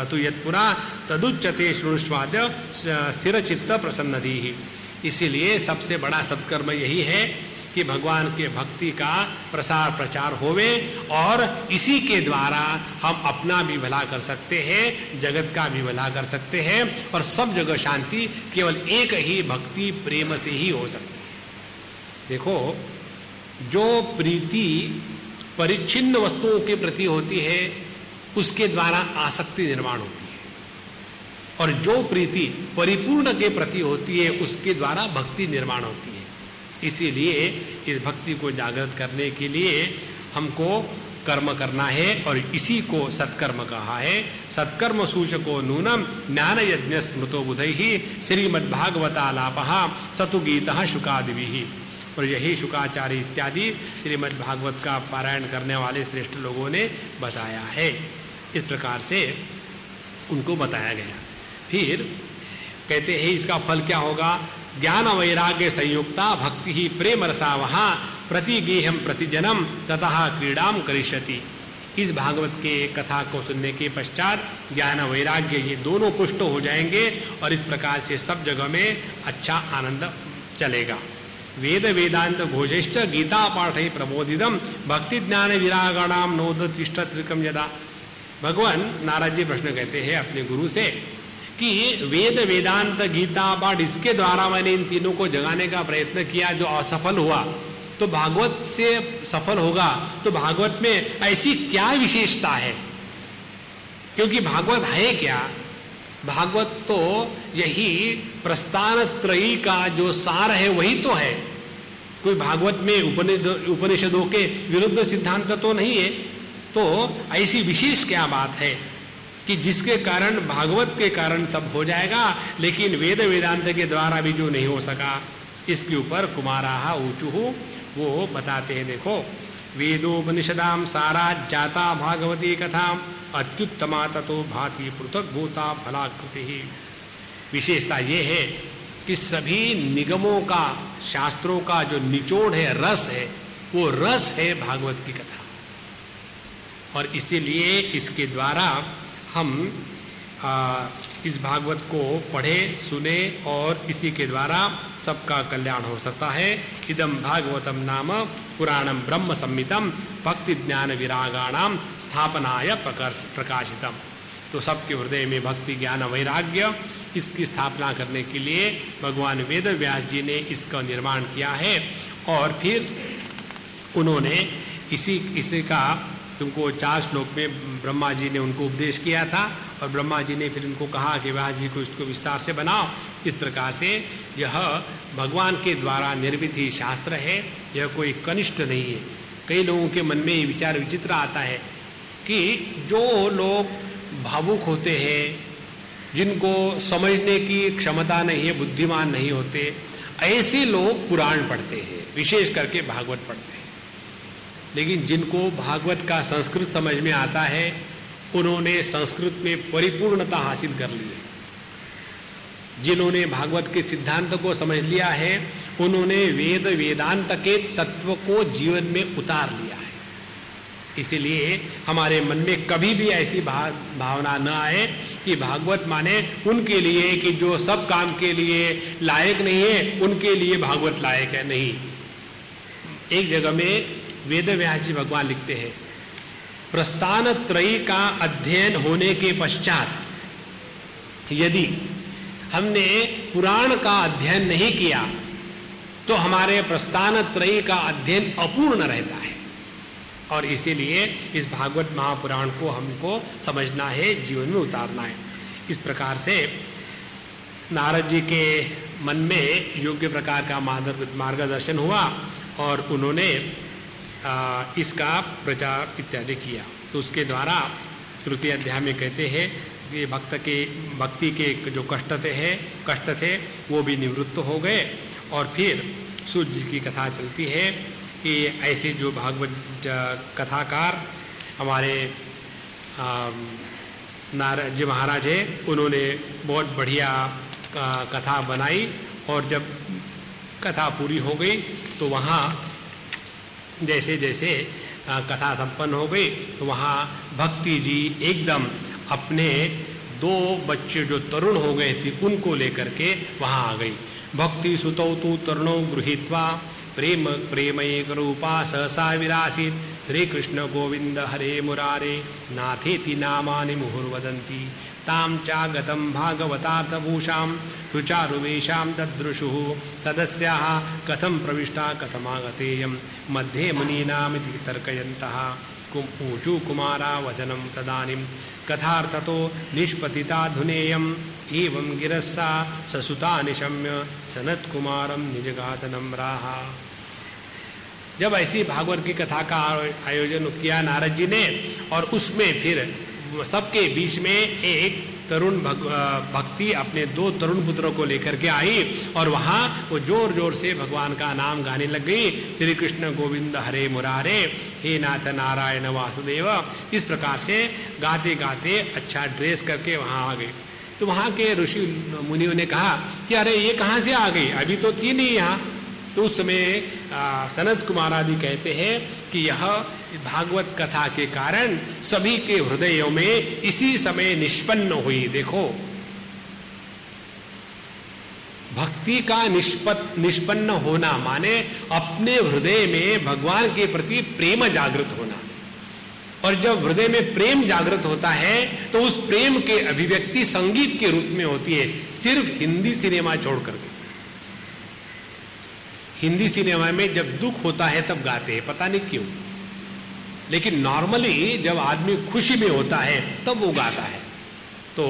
तु यत्पुरा तदुच्यते शृणुष्वाद्य स्थिर चित्त प्रसन्नधि। इसीलिए सबसे बड़ा सत्कर्म यही है कि भगवान के भक्ति का प्रसार प्रचार होवे और इसी के द्वारा हम अपना भी भला कर सकते हैं, जगत का भी भला कर सकते हैं और सब जगह शांति केवल एक ही भक्ति प्रेम से ही हो सकती है। देखो, जो प्रीति परिच्छिन्न वस्तुओं के प्रति होती है उसके द्वारा आसक्ति निर्माण होती है, और जो प्रीति परिपूर्ण के प्रति होती है उसके द्वारा भक्ति निर्माण होती है। इसीलिए इस भक्ति को जागृत करने के लिए हमको कर्म करना है और इसी को सत्कर्म कहा है। सत्कर्म सूचको नूनम ज्ञान यज्ञ स्मृतो बुधैहि श्रीमद्भागवतालापः सतु गीतः शुकादिभिः। और यही शुकाचार्य इत्यादि श्रीमद्भागवत का पारायण करने वाले श्रेष्ठ लोगों ने बताया है। इस प्रकार से उनको बताया गया। फिर कहते हैं इसका फल क्या होगा? ज्ञान वैराग्य संयुक्ता भक्ति ही प्रेम रसावह प्रतिगेहम प्रतिजनम ततः क्रीडाम करिष्यति। इस भागवत के कथा को सुनने के पश्चात ज्ञान वैराग्य ये दोनों पुष्ट हो जाएंगे और इस प्रकार से सब जगह में अच्छा आनंद चलेगा। वेद वेदांत घोषश्च गीता पाठ प्रबोधितम भक्ति ज्ञान विरागाणाम नोदतिष्ठ त्रिकम यदा। भगवान नारद जी प्रश्न कहते हैं अपने गुरु से कि वेद वेदांत गीता पाठ इसके द्वारा मैंने इन तीनों को जगाने का प्रयत्न किया, जो असफल हुआ, तो भागवत से सफल होगा तो भागवत में ऐसी क्या विशेषता है? क्योंकि भागवत है क्या? भागवत तो यही प्रस्थान त्रयी का जो सार है वही तो है। कोई भागवत में उपनिषदों के विरुद्ध सिद्धांत तो नहीं है। तो ऐसी विशेष क्या बात है कि जिसके कारण भागवत के कारण सब हो जाएगा, लेकिन वेद वेदांत के द्वारा भी जो नहीं हो सका, इसके ऊपर कुमाराः ऊचुः वो बताते हैं। देखो, वेदोपनिषदाम सारा जाता भागवती कथा अत्युत्तमा ततो भाति पृथक भूता फलाकृति। विशेषता ये है कि सभी निगमों का, शास्त्रों का जो निचोड़ है, रस है, वो रस है भागवत की कथा। और इसीलिए इसके द्वारा हम इस भागवत को पढ़े, सुने और इसी के द्वारा सबका कल्याण हो सकता है। इदम भागवतम नाम पुराणम ब्रह्म संहितम भक्ति ज्ञान विरागाणाम स्थापनाय प्रकाशितम। तो सबके हृदय में भक्ति ज्ञान वैराग्य, इसकी स्थापना करने के लिए भगवान वेद व्यास जी ने इसका निर्माण किया है। और फिर उन्होंने इसी का तुमको 4 श्लोक में ब्रह्मा जी ने उनको उपदेश किया था, और ब्रह्मा जी ने फिर उनको कहा कि व्यास जी को इसको विस्तार से बनाओ। इस प्रकार से यह भगवान के द्वारा निर्मित ही शास्त्र है, यह कोई कनिष्ठ नहीं है। कई लोगों के मन में ये विचार विचित्र आता है कि जो लोग भावुक होते हैं, जिनको समझने की क्षमता नहीं है, बुद्धिमान नहीं होते, ऐसे लोग पुराण पढ़ते हैं, विशेष करके भागवत पढ़ते हैं। लेकिन जिनको भागवत का संस्कृत समझ में आता है, उन्होंने संस्कृत में परिपूर्णता हासिल कर ली है। जिन्होंने भागवत के सिद्धांत को समझ लिया है, उन्होंने वेद वेदांत के तत्व को जीवन में उतार लिया है। इसीलिए हमारे मन में कभी भी ऐसी भावना न आए कि भागवत माने उनके लिए कि जो सब काम के लिए लायक नहीं है, उनके लिए भागवत लायक है। नहीं। एक जगह में वेद व्यास जी भगवान लिखते हैं, प्रस्थान त्रयी का अध्ययन होने के पश्चात यदि हमने पुराण का अध्ययन नहीं किया तो हमारे प्रस्थान त्रयी का अध्ययन अपूर्ण रहता है। और इसीलिए इस भागवत महापुराण को हमको समझना है, जीवन में उतारना है। इस प्रकार से नारद जी के मन में योग्य प्रकार का मार्गदर्शन हुआ और उन्होंने इसका प्रचार इत्यादि किया। तो उसके द्वारा तृतीय अध्याय में कहते हैं कि भक्ति के जो कष्ट थे वो भी निवृत्त हो गए। और फिर सूर्य जी की कथा चलती है कि ऐसे जो भागवत कथाकार हमारे नारद जी महाराज है, उन्होंने बहुत बढ़िया कथा बनाई। और जब कथा पूरी हो गई तो वहाँ जैसे जैसे कथा संपन्न हो गई तो वहाँ भक्ति जी एकदम अपने 2 बच्चे जो तरुण हो गए थे उनको लेकर के वहाँ आ गई। भक्ति सुतौ तु तरुणौ गृहीत्वा प्रेम प्रेमैक रूपा सहसा विरासीत श्री कृष्ण गोविंद हरे मुरारे नाथेति नामानि मुहुर्वदन्ति ताम चागतम भागवतार्थभूषाम सुचारुवेशाम ददृशुः सदस्याः कथम प्रविष्टा कथमागतेयम मध्ये मुनीनामिति तर्कयन्तः ऊचु कुमारा वचनम तदानीम कथार्थतो निष्पतिता धुनेयम एवं गिरस्सा ससुता निशम्य सनत कुमारम निजगातनम राहा। जब ऐसी भागवत की कथा का आयोजन किया नारद जी ने, और उसमें फिर सबके बीच में एक तरुण भक्ति अपने 2 तरुण पुत्रों को लेकर के आई और वहां वो जोर जोर से भगवान का नाम गाने लग गई, श्री कृष्ण गोविंद हरे मुरारे हे नाथ नारायण वासुदेव। इस प्रकार से गाते गाते अच्छा ड्रेस करके वहां आ गए। तो वहां के ऋषि मुनियों ने कहा कि अरे ये कहां से आ गई, अभी तो थी नहीं यहाँ। तो उस समय सनत कुमार आदि कहते हैं कि यह भागवत कथा के कारण सभी के हृदयों में इसी समय निष्पन्न हुई। देखो, भक्ति का निष्पन्न होना माने अपने हृदय में भगवान के प्रति प्रेम जागृत होना। और जब हृदय में प्रेम जागृत होता है तो उस प्रेम के अभिव्यक्ति संगीत के रूप में होती है, सिर्फ हिंदी सिनेमा छोड़कर के। हिंदी सिनेमा में जब दुख होता है तब गाते हैं, पता नहीं क्यों, लेकिन नॉर्मली जब आदमी खुशी में होता है तब वो गाता है। तो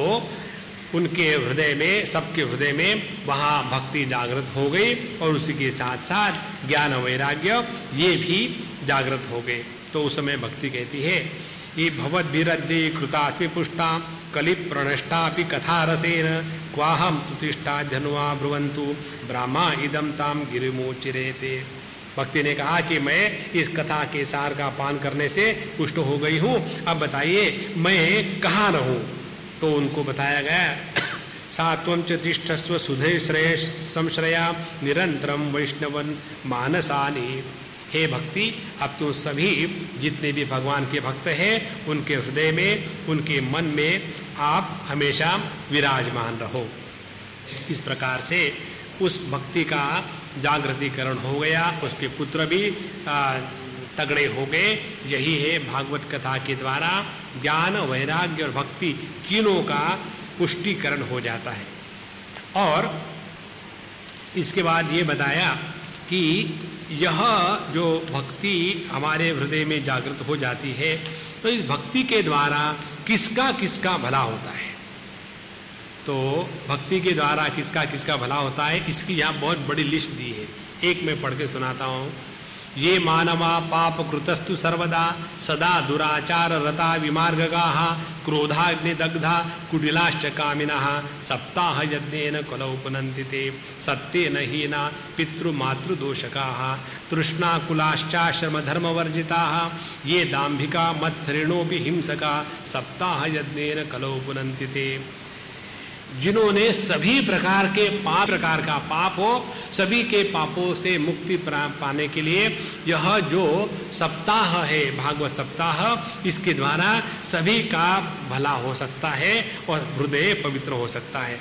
उनके हृदय में, सबके हृदय में वहां भक्ति जागृत हो गई और उसी के साथ साथ ज्ञान वैराग्य ये भी जागृत हो गए। तो उस समय भक्ति कहती है ये भवद विरद्धि कृतास्मि पुष्टा कलि प्रणष्टा अपि कथा रसेन क्वाहम तुतिष्ठा धनुआ ब्रुवंतु ब्राह्मा इदम ताम गिरिमोचिरेते। भक्ति ने कहा कि मैं इस कथा के सार का पान करने से पुष्ट हो गई हूं, अब बताइए मैं कहाँ रहूं। तो उनको बताया गया, सात्वं च तिष्ठस्व सुधे श्रेय संश्रया निरंतरम वैष्णवन मानसानी। हे भक्ति, अब तुम सभी जितने भी भगवान के भक्त हैं उनके हृदय में, उनके मन में आप हमेशा विराजमान रहो। इस प्रकार से उस भक्ति का जागृतिकरण हो गया, उसके पुत्र भी तगड़े हो गए। यही है भागवत कथा के द्वारा ज्ञान, वैराग्य और भक्ति तीनों का पुष्टिकरण हो जाता है। और इसके बाद ये बताया कि यह जो भक्ति हमारे हृदय में जागृत हो जाती है, तो इस भक्ति के द्वारा किसका किसका भला होता है। तो भक्ति के द्वारा किसका किसका भला होता है, इसकी यहाँ बहुत बड़ी लिस्ट दी है। एक मैं पढ़ के सुनाता हूँ। ये मानवा पाप कृतस्तु सर्वदा सदा दुराचार रता विमार्गगाः क्रोधाग्निदग्धा कुटिलाश्च कामिनः सप्ताह यज्ञेन कलौ पुनन्ति ते सत्येन हीना पितृमातृदोषकाः तृष्णाकुलाश्चाश्रम धर्मवर्जिताः ये दाम्भिका मत्सरिणोऽपि हिंसका सप्ताह यज्ञेन कलौ पुनन्ति ते। जिन्होंने सभी प्रकार का पाप हो, सभी के पापों से मुक्ति पाने के लिए यह जो सप्ताह है भागवत सप्ताह, इसके द्वारा सभी का भला हो सकता है और हृदय पवित्र हो सकता है।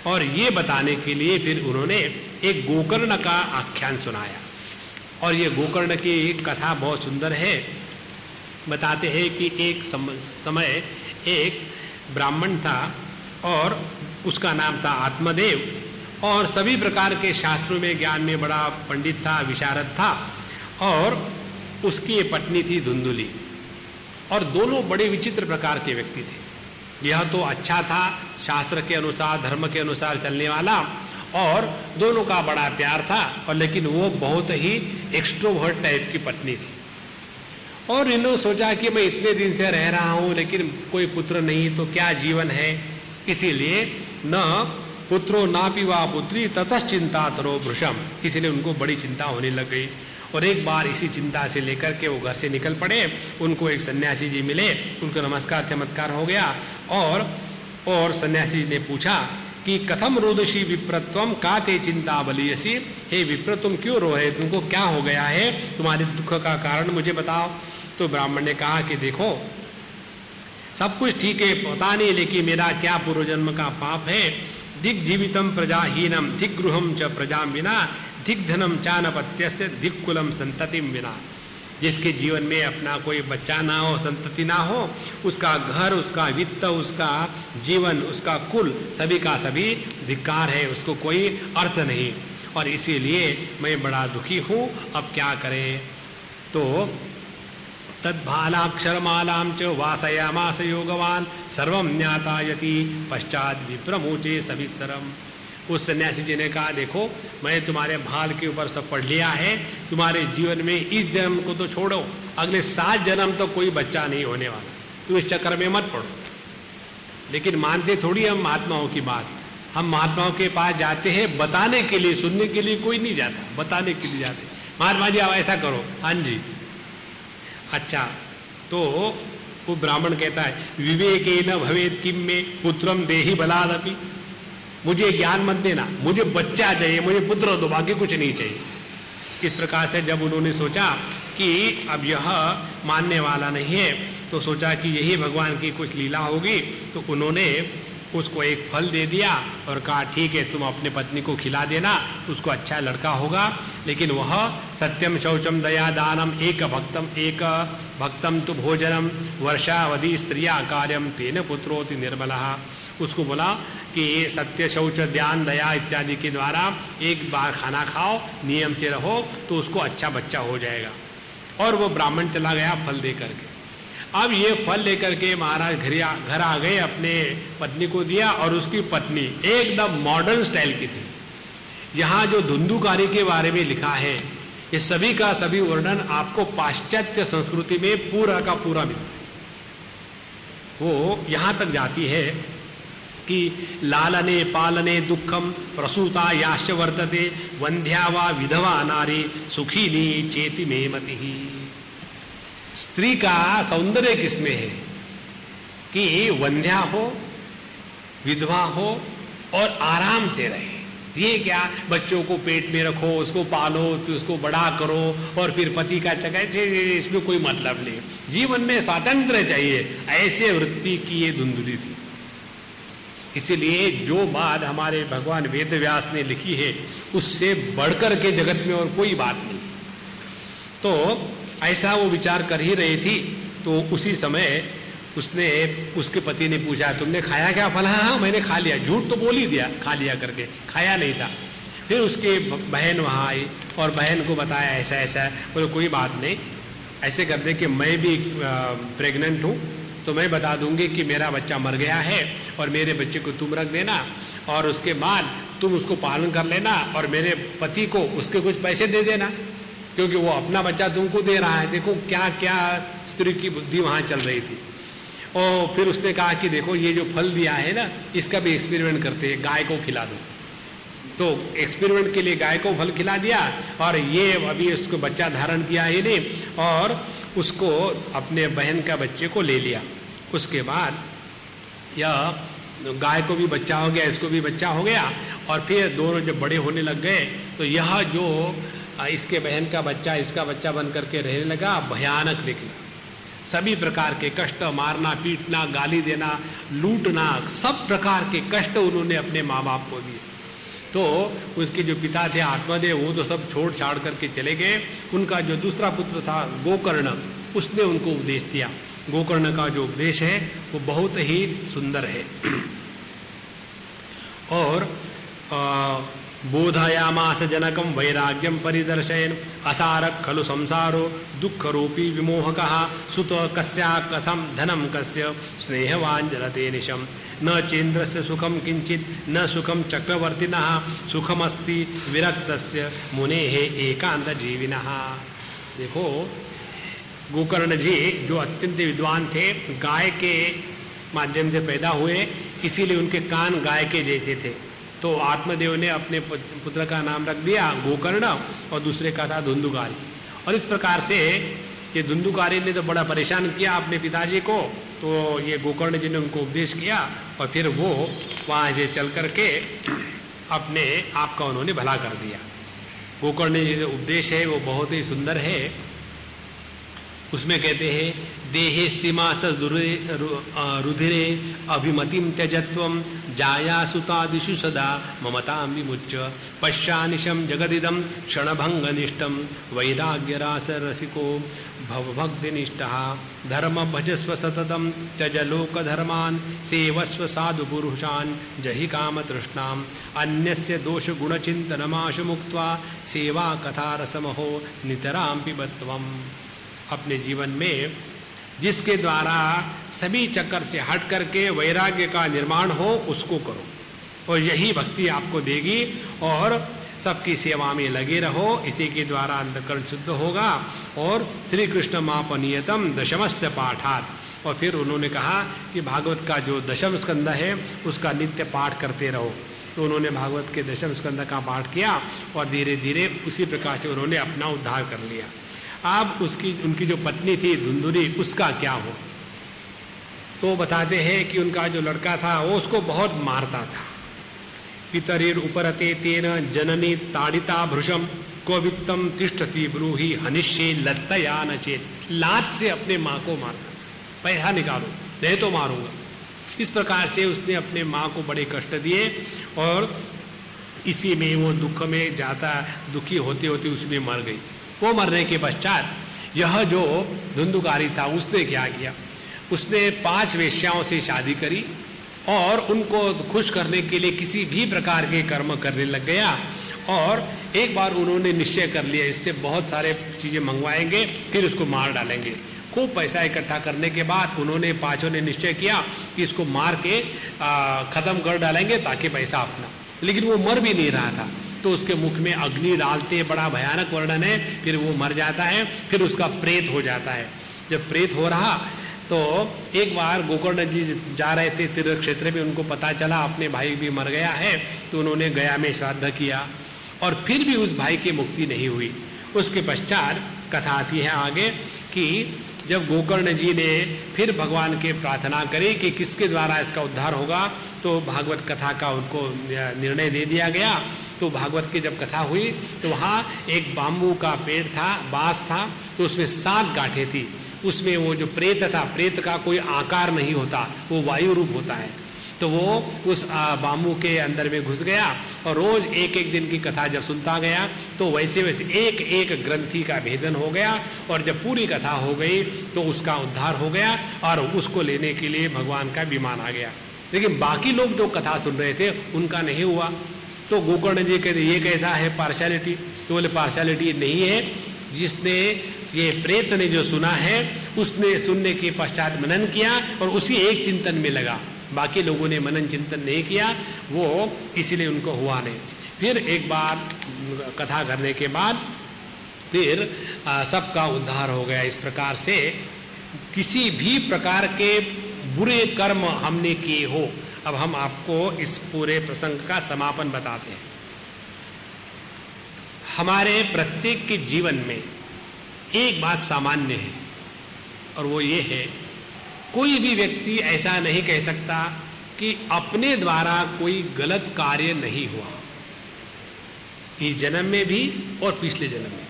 और ये बताने के लिए फिर उन्होंने एक गोकर्ण का आख्यान सुनाया। और ये गोकर्ण की कथा बहुत सुंदर है। बताते हैं कि एक समय एक ब्राह्मण था और उसका नाम था आत्मदेव, और सभी प्रकार के शास्त्रों में ज्ञान में बड़ा पंडित था, विशारद था। और उसकी पत्नी थी धुंधुली, और दोनों बड़े विचित्र प्रकार के व्यक्ति थे। यह तो अच्छा था, शास्त्र के अनुसार धर्म के अनुसार चलने वाला, और दोनों का बड़ा प्यार था, और लेकिन वो बहुत ही एक्सट्रोवर्ट टाइप की पत्नी थी। और इन्होंने सोचा कि मैं इतने दिन से रह रहा हूं लेकिन कोई पुत्र नहीं, तो क्या जीवन है। इसीलिए न पुत्रो नापि वा पुत्री ततश्चिंता तरो भृशम, इसीलिए उनको बड़ी चिंता होने लग गई। और एक बार इसी चिंता से लेकर के वो घर से निकल पड़े। उनको एक सन्यासी जी मिले, उनको नमस्कार चमत्कार हो गया। और सन्यासी ने पूछा कि कथम रोदसी विप्रत्वम का ते चिंता बलियसी। हे विप्र, तुम क्यों रो रहे, तुमको क्या हो गया है, तुम्हारे दुख का कारण मुझे बताओ। तो ब्राह्मण ने कहा कि देखो सब कुछ ठीक है, पता नहीं लेकिन मेरा क्या पूर्व जन्म का पाप है। दिग जीवितम प्रजाहीनम दिग गृहम च प्रजाम बिना दिग धनम चानपत्यस्य दिग कुलम संततिम बिना। जिसके जीवन में अपना कोई बच्चा ना हो, संतति ना हो, उसका घर, उसका वित्त, उसका जीवन, उसका कुल, सभी का सभी धिक्कार है, उसको कोई अर्थ नहीं। और इसीलिए मैं बड़ा दुखी हूं, अब क्या करें। तो तद्भालाक्षरमालां च वासयामास योगवान सर्वं ज्ञातायति पश्चात विप्रमोचे सविस्तरम। उस सन्यासी जी ने कहा देखो मैं तुम्हारे भाल के ऊपर सब पढ़ लिया है, तुम्हारे जीवन में इस जन्म को तो छोड़ो, अगले 7 जन्म तो कोई बच्चा नहीं होने वाला, तुम इस चक्कर में मत पड़ो। लेकिन मानते थोड़ी हम महात्माओं की बात। हम महात्माओं के पास जाते हैं बताने के लिए, सुनने के लिए कोई नहीं जाता, बताने के लिए जाते। महात्मा जी आप ऐसा करो, हाँ जी अच्छा। तो वो ब्राह्मण कहता है विवेकेन भवेद किम में पुत्रम देहि बलादपि। मुझे ज्ञान मत देना, मुझे बच्चा चाहिए, मुझे पुत्र दो, बाकी कुछ नहीं चाहिए। इस प्रकार से जब उन्होंने सोचा कि अब यह मानने वाला नहीं है, तो सोचा कि यही भगवान की कुछ लीला होगी। तो उन्होंने उसको एक फल दे दिया और कहा ठीक है तुम अपने पत्नी को खिला देना, उसको अच्छा लड़का होगा। लेकिन वह सत्यम शौचम दया दानम एक भक्तम तु भोजनम वर्षावधि स्त्रिया कार्यम तेन पुत्रोति निर्मला। उसको बोला कि ये सत्य शौच ध्यान दया इत्यादि के द्वारा एक बार खाना खाओ, नियम से रहो, तो उसको अच्छा बच्चा हो जाएगा। और वो ब्राह्मण चला गया फल दे करके। अब ये फल लेकर के महाराज घर आ गए, अपने पत्नी को दिया, और उसकी पत्नी एकदम मॉडर्न स्टाइल की थी। यहां जो धुंधुकारी के बारे में लिखा है ये सभी का सभी वर्णन आपको पाश्चात्य संस्कृति में पूरा का पूरा मिलता है। वो यहां तक जाती है कि लालने पालने दुखम प्रसूता याश्च वर्तते वंध्या वा विधवा नारी सुखीनी चेति में मति। स्त्री का सौंदर्य किसमें है कि वंध्या हो, विधवा हो और आराम से रहे। ये क्या, बच्चों को पेट में रखो, उसको पालो, फिर उसको बड़ा करो और फिर पति का चक्कर, इसमें कोई मतलब नहीं। जीवन में स्वातंत्र चाहिए, ऐसे वृत्ति की ये धुंधुली थी। इसीलिए जो बात हमारे भगवान वेद व्यास ने लिखी है उससे बढ़कर के जगत में और कोई बात नहीं। तो ऐसा वो विचार कर ही रही थी। तो उसी समय उसने, उसके पति ने पूछा तुमने खाया क्या? फला हाँ मैंने खा लिया। झूठ तो बोल ही दिया, खा लिया करके, खाया नहीं था। फिर उसके बहन वहां आई और बहन को बताया ऐसा ऐसा। बोले कोई बात नहीं, ऐसे कर दे कि मैं भी प्रेग्नेंट हूं, तो मैं बता दूंगी कि मेरा बच्चा मर गया है और मेरे बच्चे को तुम रख देना और उसके बाद तुम उसको पालन कर लेना और मेरे पति को उसके कुछ पैसे दे देना, क्योंकि वो अपना बच्चा तुमको दे रहा है। देखो क्या क्या स्त्री की बुद्धि वहां चल रही थी। और फिर उसने कहा कि देखो ये जो फल दिया है ना, इसका भी एक्सपेरिमेंट करते हैं, गाय को खिला दो। तो एक्सपेरिमेंट के लिए गाय को फल खिला दिया और ये अभी उसको बच्चा धारण किया ही नहीं और उसको अपने बहन का बच्चे को ले लिया। उसके बाद यह गाय को भी बच्चा हो गया, इसको भी बच्चा हो गया और फिर दोनों जब बड़े होने लग गए तो यह जो इसके बहन का बच्चा इसका बच्चा बन करके रहने लगा, भयानक निकला। सभी प्रकार के कष्ट, मारना पीटना, गाली देना, लूटना, सब प्रकार के कष्ट उन्होंने अपने माँ बाप को दिए। तो उसके जो पिता थे आत्मदेव, वो तो सब छोड़ छाड़ करके चले गए। उनका जो दूसरा पुत्र था गोकर्ण, उसने उनको उपदेश दिया। गोकर्ण का जो उपदेश है वो बहुत ही सुंदर है। और बोधयामास जनकम वैराग्यम परिदर्शयन् असारक खलु संसारो दुख रूपी विमोहकः सुत कस्या कथम धनम कस्य स्नेहवान जलते निशम न चेन्द्रस्य सुखम किंचित न सुखम चक्रवर्तिनः सुखमस्ति विरक्तस्य मुनेः एकांत जीविनः। देखो गोकर्ण जी जो अत्यंत विद्वान थे, गाय के माध्यम से पैदा हुए, इसीलिए उनके कान गाय के जैसे थे। तो आत्मदेव ने अपने पुत्र का नाम रख दिया गोकर्ण और दूसरे का था धुंधुकारी। और इस प्रकार से ये धुंधुकारी ने तो बड़ा परेशान किया अपने पिताजी को, तो ये गोकर्ण जी ने उनको उपदेश किया और फिर वो वहां से चल करके अपने आप का उन्होंने भला कर दिया। गोकर्ण जी जो उपदेश है वो बहुत ही सुंदर है। उसमें कहते हैं देहे स्तिमास रुधिरे अभिमतिम त्यजत्वम जाया सुतादिषु सदा ममतां विमुच्य पश्यानिशम जगदिदम क्षणभंगनिष्ठम वैराग्यरास रसिको भवभक्तिनिष्ठः धर्म भजस्व सततम त्यज लोक धर्मान सेवस्व साधु पुरुषान जहि काम तृष्णाम अन्यस्य दोष गुण चिंतनमाशु मुक्त्वा सेवा कथा रसमहो नितरां पिबत्वम। अपने जीवन में जिसके द्वारा सभी चक्कर से हट करके वैराग्य का निर्माण हो उसको करो और यही भक्ति आपको देगी और सबकी सेवा में लगे रहो। इसी के द्वारा अंतःकरण शुद्ध होगा। और श्री कृष्ण मापनीयतम दशमस्य पाठात्। और फिर उन्होंने कहा कि भागवत का जो दशम स्कंद है उसका नित्य पाठ करते रहो। तो उन्होंने भागवत के दशम स्कंद का पाठ किया और धीरे धीरे उसी प्रकार से उन्होंने अपना उद्धार कर लिया। अब उनकी जो पत्नी थी धुंधुरी, उसका क्या हो? तो बताते हैं कि उनका जो लड़का था वो उसको बहुत मारता था। पितरीर उपरते तेन जननी ताड़िता भृशम क्ववित्तम तिष्ठति ब्रूहि हनिष्ये लत्तया न चेत। लात से अपने माँ को मारता, पैसा निकालो नहीं तो मारूंगा। इस प्रकार से उसने अपने माँ को बड़े कष्ट दिए और इसी में वो दुख में जाता, दुखी होते होते उसमें मर गई। वो मरने के पश्चात यह जो धुंधुकारी था उसने क्या किया, उसने 5 वेश्याओं से शादी करी और उनको खुश करने के लिए किसी भी प्रकार के कर्म करने लग गया। और एक बार उन्होंने निश्चय कर लिया इससे बहुत सारे चीजें मंगवाएंगे फिर उसको मार डालेंगे। खूब पैसा इकट्ठा करने के बाद उन्होंने 5 ने निश्चय किया कि इसको मार के खत्म कर डालेंगे ताकि पैसा अपना। लेकिन वो मर भी नहीं रहा था तो उसके मुख में अग्नि डालते, बड़ा भयानक वर्णन है। फिर वो मर जाता है, फिर उसका प्रेत हो जाता है जब प्रेत हो रहा तो एक बार गोकर्ण जी जा रहे थे तीर्थ क्षेत्र में, उनको पता चला अपने भाई भी मर गया है, तो उन्होंने गया में श्राद्ध किया और फिर भी उस भाई की मुक्ति नहीं हुई। उसके पश्चात कथा आती है आगे कि जब गोकर्ण जी ने फिर भगवान के प्रार्थना करी कि किसके द्वारा इसका उद्धार होगा, तो भागवत कथा का उनको निर्णय दे दिया गया। तो भागवत की जब कथा हुई तो वहां एक बाम्बू का पेड़ था, बांस था, तो उसमें 7 गांठें थी। उसमें वो जो प्रेत था, प्रेत का कोई आकार नहीं होता, वो वायु रूप होता है, तो वो उस बाम्बू के अंदर में घुस गया और रोज एक एक दिन की कथा जब सुनता गया तो वैसे वैसे एक एक ग्रंथि का भेदन हो गया और जब पूरी कथा हो गई तो उसका उद्धार हो गया और उसको लेने के लिए भगवान का विमान आ गया। लेकिन बाकी लोग जो कथा सुन रहे थे उनका नहीं हुआ। तो गोकर्ण जी कहते ये कैसा है पार्शियलिटी? तो बोले पार्शियलिटी नहीं है, जिसने ये प्रेत ने जो सुना है उसने सुनने के पश्चात मनन किया और उसी एक चिंतन में लगा, बाकी लोगों ने मनन चिंतन नहीं किया, वो इसीलिए उनको हुआ नहीं। फिर एक बार कथा करने के बाद फिर सबका उद्धार हो गया। इस प्रकार से किसी भी प्रकार के बुरे कर्म हमने किए हो, अब हम आपको इस पूरे प्रसंग का समापन बताते हैं। हमारे प्रत्येक के जीवन में एक बात सामान्य है और वो ये है, कोई भी व्यक्ति ऐसा नहीं कह सकता कि अपने द्वारा कोई गलत कार्य नहीं हुआ, इस जन्म में भी और पिछले जन्म में।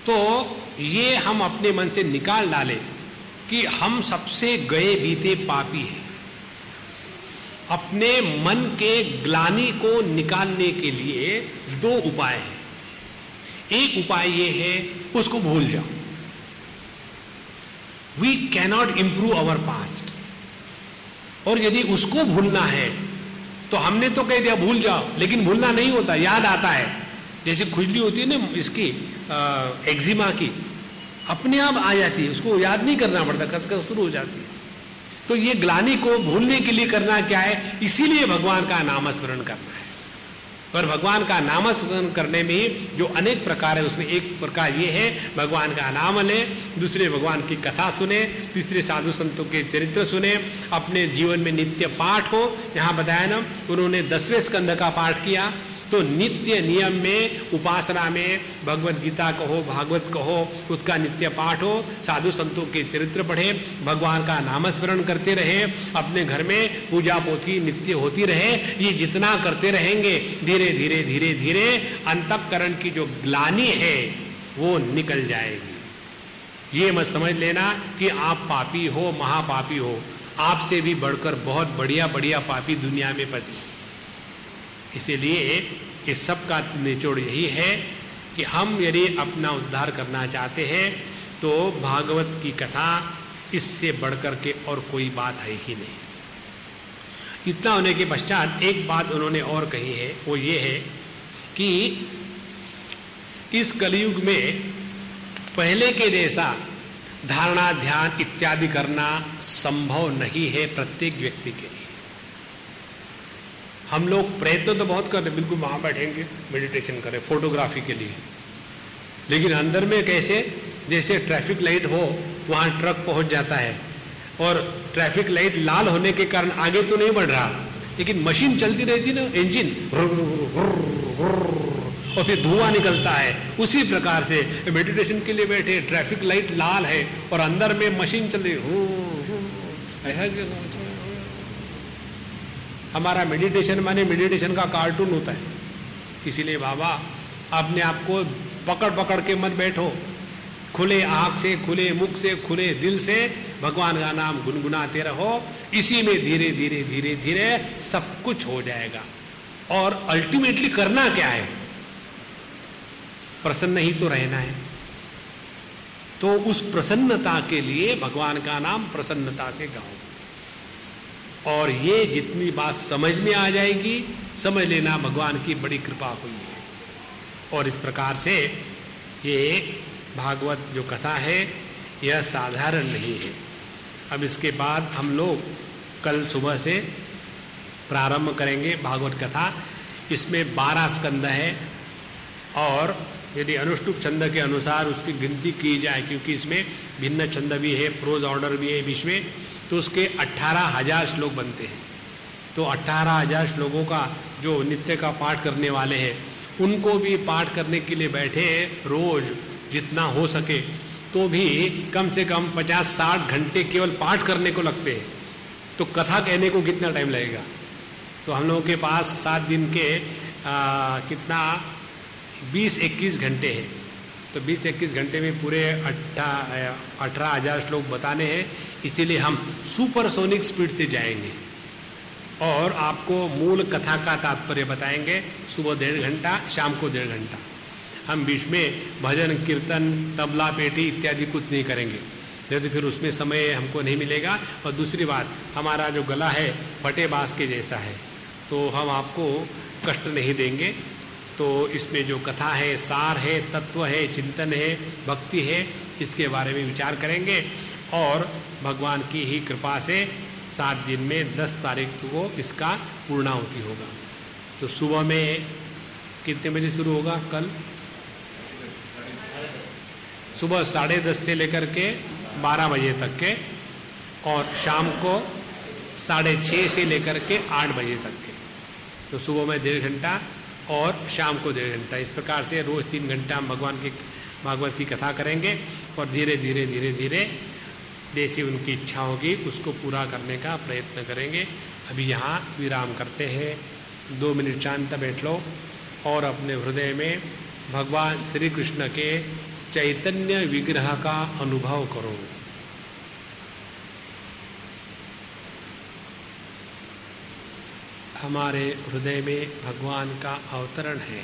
तो ये हम अपने मन से निकाल डालें कि हम सबसे गए बीते पापी हैं। अपने मन के ग्लानि को निकालने के लिए 2 उपाय हैं। एक उपाय ये है, उसको भूल जाओ। We cannot improve our past। और यदि उसको भूलना है तो हमने तो कह दिया भूल जाओ, लेकिन भूलना नहीं होता, याद आता है। जैसे खुजली होती है ना इसकी एक्जिमा की, अपने आप आ जाती है, उसको याद नहीं करना पड़ता, कसकर शुरू हो जाती है। तो ये ग्लानि को भूलने के लिए करना क्या है? इसीलिए भगवान का नामस्मरण करना है। और भगवान का नामस्मरण करने में जो अनेक प्रकार है, उसमें एक प्रकार ये है भगवान का नाम लें, दूसरे भगवान की कथा सुने, तीसरे साधु संतों के चरित्र सुने, अपने जीवन में नित्य पाठ हो। यहां बताया ना उन्होंने 10वें स्कंद का पाठ किया, तो नित्य नियम में उपासना में भगवत गीता कहो, भागवत कहो, उसका नित्य पाठ हो, साधु संतों के चरित्र पढ़े, भगवान का नामस्मरण करते रहे, अपने घर में पूजा पोथी नित्य होती रहे। ये जितना करते रहेंगे धीरे धीरे धीरे धीरे अंतःकरण की जो ग्लानि है वो निकल जाएगी। ये मत समझ लेना कि आप पापी हो, महापापी हो, आपसे भी बढ़कर बहुत बढ़िया बढ़िया पापी दुनिया में फंसे। इसीलिए इस सब का निचोड़ यही है कि हम यदि अपना उद्धार करना चाहते हैं तो भागवत की कथा इससे बढ़कर के और कोई बात है ही नहीं। इतना होने के पश्चात एक बात उन्होंने और कही है, वो ये है कि इस कलयुग में पहले के जैसा धारणा ध्यान इत्यादि करना संभव नहीं है प्रत्येक व्यक्ति के लिए। हम लोग प्रयत्न तो बहुत करते, बिल्कुल वहां बैठेंगे मेडिटेशन करें फोटोग्राफी के लिए, लेकिन अंदर में कैसे, जैसे ट्रैफिक लाइट हो वहां ट्रक पहुंच जाता है और ट्रैफिक लाइट लाल होने के कारण आगे तो नहीं बढ़ रहा, लेकिन मशीन चलती रहती ना, इंजन और फिर धुआं निकलता है। उसी प्रकार से मेडिटेशन के लिए बैठे, ट्रैफिक लाइट लाल है और अंदर में मशीन चल रही, ऐसा हमारा मेडिटेशन माने मेडिटेशन का कार्टून होता है। इसीलिए बाबा अपने आप को पकड़ पकड़ के मत बैठो, खुले आंख से, खुले मुख से, खुले दिल से भगवान का नाम गुनगुनाते रहो। इसी में धीरे धीरे धीरे धीरे सब कुछ हो जाएगा। और अल्टीमेटली करना क्या है? प्रसन्न ही तो रहना है। तो उस प्रसन्नता के लिए भगवान का नाम प्रसन्नता से गाओ। और ये जितनी बात समझ में आ जाएगी, समझ लेना भगवान की बड़ी कृपा हुई है। और इस प्रकार से ये भागवत जो कथा है यह साधारण नहीं है। अब इसके बाद हम लोग कल सुबह से प्रारंभ करेंगे भागवत कथा। इसमें 12 स्कंद है और यदि अनुष्टुप छंद के अनुसार उसकी गिनती की जाए, क्योंकि इसमें भिन्न छंद भी है, प्रोज ऑर्डर भी है बीच में, तो उसके 18,000 श्लोक बनते हैं। तो 18,000 श्लोकों का जो नित्य का पाठ करने वाले हैं, उनको भी पाठ करने के लिए बैठे हैं रोज जितना हो सके, तो भी कम से कम 50-60 घंटे केवल पाठ करने को लगते हैं। तो कथा कहने को कितना टाइम लगेगा? तो हम लोगों के पास 7 दिन के कितना 20-21 घंटे हैं। तो 20-21 घंटे में पूरे 18,000 श्लोक बताने हैं। इसीलिए हम सुपरसोनिक स्पीड से जाएंगे और आपको मूल कथा का तात्पर्य बताएंगे। सुबह 1.5 घंटा, शाम को 1.5 घंटा। हम बीच में भजन, कीर्तन, तबला, पेटी इत्यादि कुछ नहीं करेंगे, नहीं तो फिर उसमें समय हमको नहीं मिलेगा। और दूसरी बात, हमारा जो गला है फटे बांस के जैसा है, तो हम आपको कष्ट नहीं देंगे। तो इसमें जो कथा है, सार है, तत्व है, चिंतन है, भक्ति है, इसके बारे में विचार करेंगे। और भगवान की ही कृपा से 7 दिन में 10 तारीख को इसका पूर्णाहुति होगा। तो सुबह में कितने बजे शुरू होगा? कल सुबह 10:30 से लेकर के 12 बजे तक के, और शाम को 6:30 से लेकर के 8 बजे तक के। तो सुबह में 1.5 घंटा और शाम को 1.5 घंटा। इस प्रकार से रोज 3 घंटा हम भगवान की भागवत की कथा करेंगे और धीरे धीरे धीरे धीरे जैसी उनकी इच्छा होगी उसको पूरा करने का प्रयत्न करेंगे। अभी यहाँ विराम करते हैं। 2 मिनट शांत बैठ लो और अपने हृदय में भगवान श्री कृष्ण के चैतन्य विग्रह का अनुभव करो। हमारे हृदय में भगवान का अवतरण है।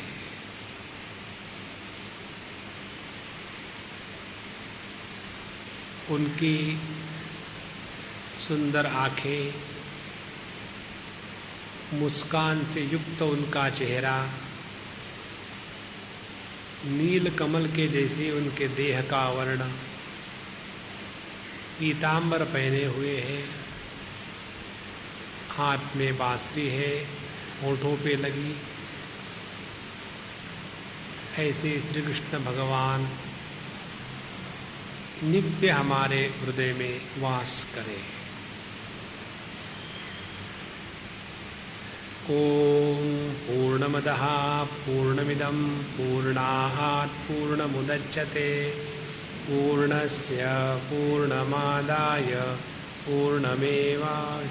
उनकी सुंदर आंखें, मुस्कान से युक्त उनका चेहरा, नील कमल के जैसे उनके देह का वर्ण, पीतांबर पहने हुए हैं, हाथ में बांसुरी है, होठों पे लगी। ऐसे श्री कृष्ण भगवान नित्य हमारे हृदय में वास करें। ओम पूर्णमदः पूर्णमिदं पूर्णात् पूर्णमुदच्यते पूर्णस्य पूर्णमादाय पूर्णमेवावशिष्यते।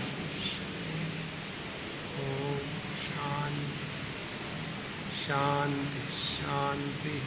ओम शांति शांति शांति।